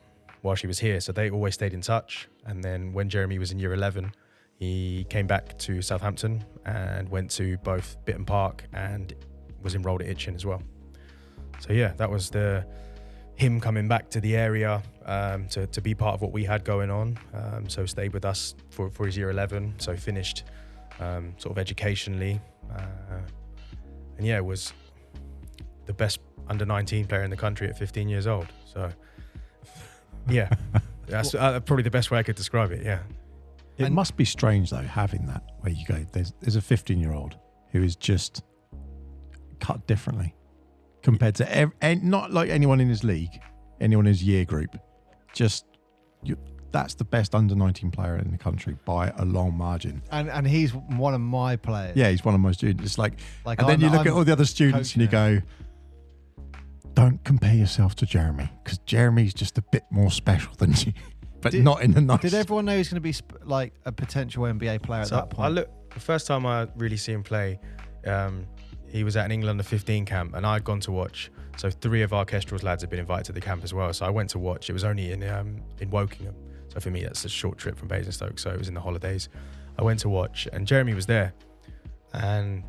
while she was here. So they always stayed in touch. And then when Jeremy was in year 11, he came back to Southampton and went to both Bitton Park and was enrolled at Itchen as well. So yeah, that was him coming back to the area to be part of what we had going on. So stayed with us for his year 11. So finished sort of educationally. And yeah, was the best under 19 player in the country at 15 years old. So yeah, that's probably the best way I could describe it. Yeah. It must be strange though, having that where you go, there's a 15-year-old who is just cut differently compared to not like anyone in his league, anyone in his year group. That's the best under 19 player in the country by a long margin. And he's one of my players. Yeah, he's one of my students. It's like and then you look at all the other students and you go, don't compare yourself to Jeremy, because Jeremy's just a bit more special than you. But not in the nice. Did everyone know he's going to be like a potential NBA player at that point? The first time I really see him play, he was at an England under 15 camp, and I'd gone to watch. So 3 of our Kestrels lads had been invited to the camp as well. So I went to watch. It was only in Wokingham. So for me, that's a short trip from Basingstoke. So it was in the holidays. I went to watch, and Jeremy was there. And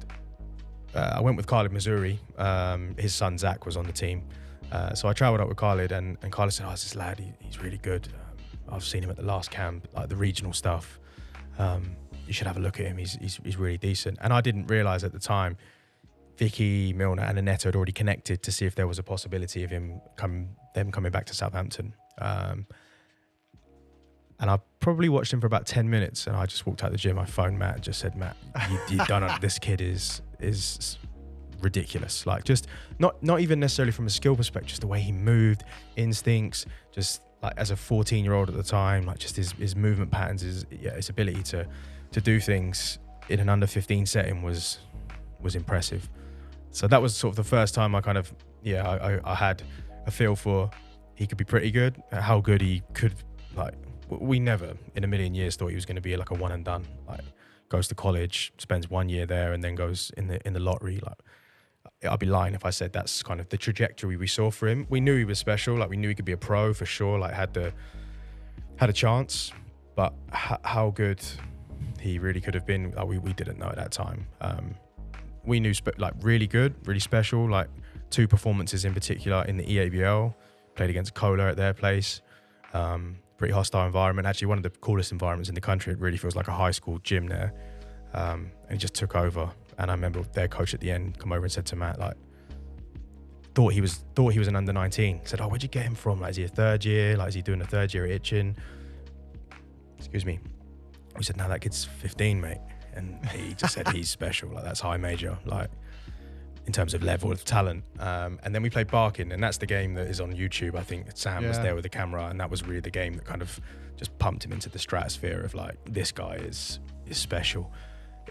I went with Khalid Missouri. His son Zach was on the team. So I travelled up with Khalid, and Khalid said, this lad, he's really good. I've seen him at the last camp, like the regional stuff. You should have a look at him. He's really decent. And I didn't realise at the time, Vicky Milner and Annetta had already connected to see if there was a possibility of them coming back to Southampton. And I probably watched him for about 10 minutes, and I just walked out the gym. I phoned Matt and just said, Matt, you don't know, this kid is ridiculous. Like, just not even necessarily from a skill perspective, just the way he moved, instincts, just like as a 14-year-old at the time, like just his movement patterns, his ability to do things in an under 15 setting was impressive. So that was sort of the first time I kind of, I had a feel for he could be pretty good. How good he could, like, we never in a million years thought he was going to be like a one and done. Like, goes to college, spends 1 year there, and then goes in the lottery. Like, I'd be lying if I said that's kind of the trajectory we saw for him. We knew he was special. Like, we knew he could be a pro for sure. Like, had a chance, but how good he really could have been, we didn't know at that time. We knew really good, really special. Like 2 performances in particular in the EABL. Played against Kohler at their place. Pretty hostile environment. Actually, one of the coolest environments in the country. It really feels like a high school gym there. And he just took over. And I remember their coach at the end come over and said to Matt, like, thought he was an under 19. Said, where'd you get him from? Like, is he a third year? Like, is he doing a third year at Itchen? Excuse me. We said, no, that kid's 15, mate. And he just said he's special. Like, that's high major, like, in terms of level of talent. And then we played Barking, and that's the game that is on YouTube. I think Sam was there with the camera, and that was really the game that kind of just pumped him into the stratosphere of, like, this guy is special.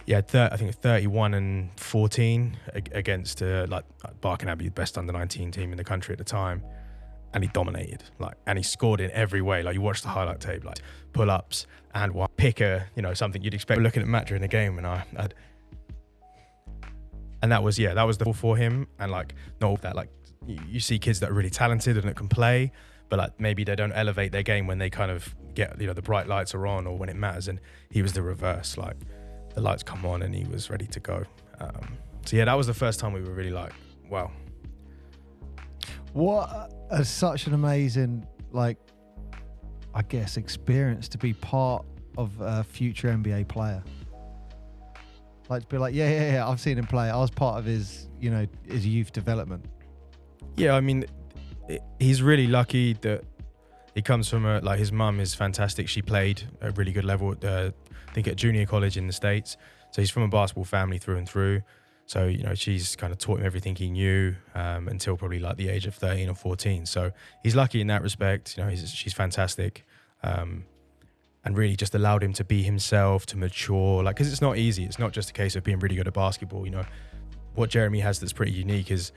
Yeah, I think 31 and 14 against Barking had the best under 19 team in the country at the time, and he dominated. Like, and he scored in every way. Like, you watch the highlight tape, like pull-ups and one picker, something you'd expect. Looking at Matt during the game, and that was the ball for him. And like, not all that, like, you see kids that are really talented and that can play, but like maybe they don't elevate their game when they kind of get, the bright lights are on or when it matters. And he was the reverse. Like, the lights come on and he was ready to go. So yeah, that was the first time we were really like, wow. What such an amazing, like, I guess, experience to be part of a future NBA player. Like, to be like, yeah, I've seen him play. I was part of his, his youth development. Yeah, I mean, he's really lucky that he comes from his mum is fantastic. She played at a really good level, I think at junior college in the States. So he's from a basketball family through and through. So, she's kind of taught him everything he knew until probably like the age of 13 or 14. So he's lucky in that respect. She's fantastic. And really just allowed him to be himself, to mature. Like, because it's not easy. It's not just a case of being really good at basketball. What Jeremy has that's pretty unique is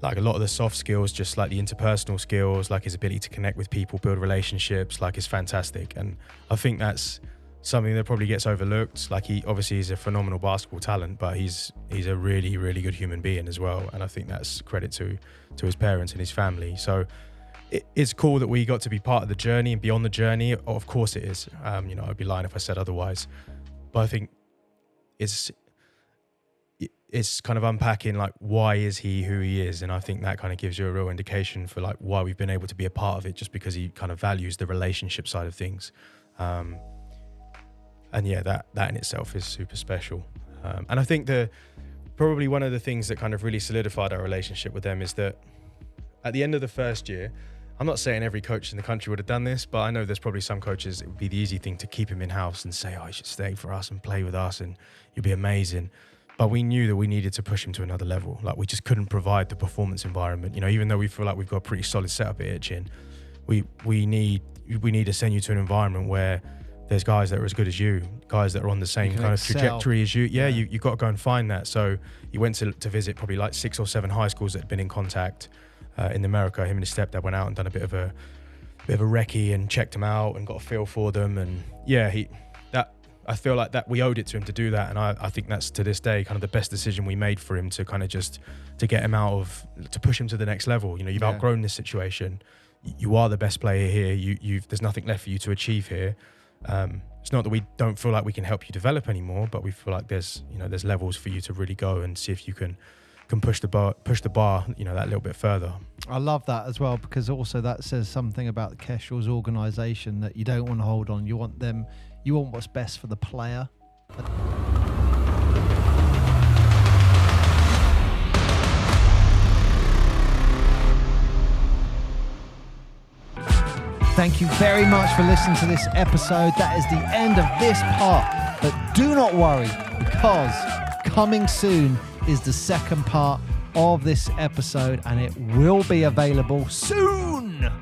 like a lot of the soft skills, just like the interpersonal skills, like his ability to connect with people, build relationships, like, is fantastic. And I think that's something that probably gets overlooked. Like, he obviously is a phenomenal basketball talent, but he's a really, really good human being as well. And I think that's credit to his parents and his family. So it's cool that we got to be part of the journey and be on the journey. Of course it is. I'd be lying if I said otherwise. But I think it's kind of unpacking, like, why is he who he is? And I think that kind of gives you a real indication for, like, why we've been able to be a part of it, just because he kind of values the relationship side of things. And yeah, that in itself is super special. And I think probably one of the things that kind of really solidified our relationship with them is that at the end of the first year, I'm not saying every coach in the country would have done this, but I know there's probably some coaches, it would be the easy thing to keep him in-house and say, oh, you should stay for us and play with us and you'll be amazing. But we knew that we needed to push him to another level. Like, we just couldn't provide the performance environment. Even though we feel like we've got a pretty solid setup at Itchin, we need to send you to an environment where there's guys that are as good as you, guys that are on the same kind of trajectory as you. Yeah, you've got to go and find that. So he went to visit probably like 6 or 7 high schools that had been in contact in America. Him and his stepdad went out and done a bit of a recce and checked them out and got a feel for them. And yeah, I feel like that we owed it to him to do that. And I think that's, to this day, kind of the best decision we made for him, to kind of just to get him to push him to the next level. You've outgrown this situation. You are the best player here. There's nothing left for you to achieve here. It's not that we don't feel like we can help you develop anymore, but we feel like there's levels for you to really go and see if you can push the bar, that little bit further. I love that as well, because also that says something about the Kestrels organisation, that you don't want to hold on. You want what's best for the player. Thank you very much for listening to this episode. That is the end of this part. But do not worry, because coming soon is the second part of this episode, and it will be available soon.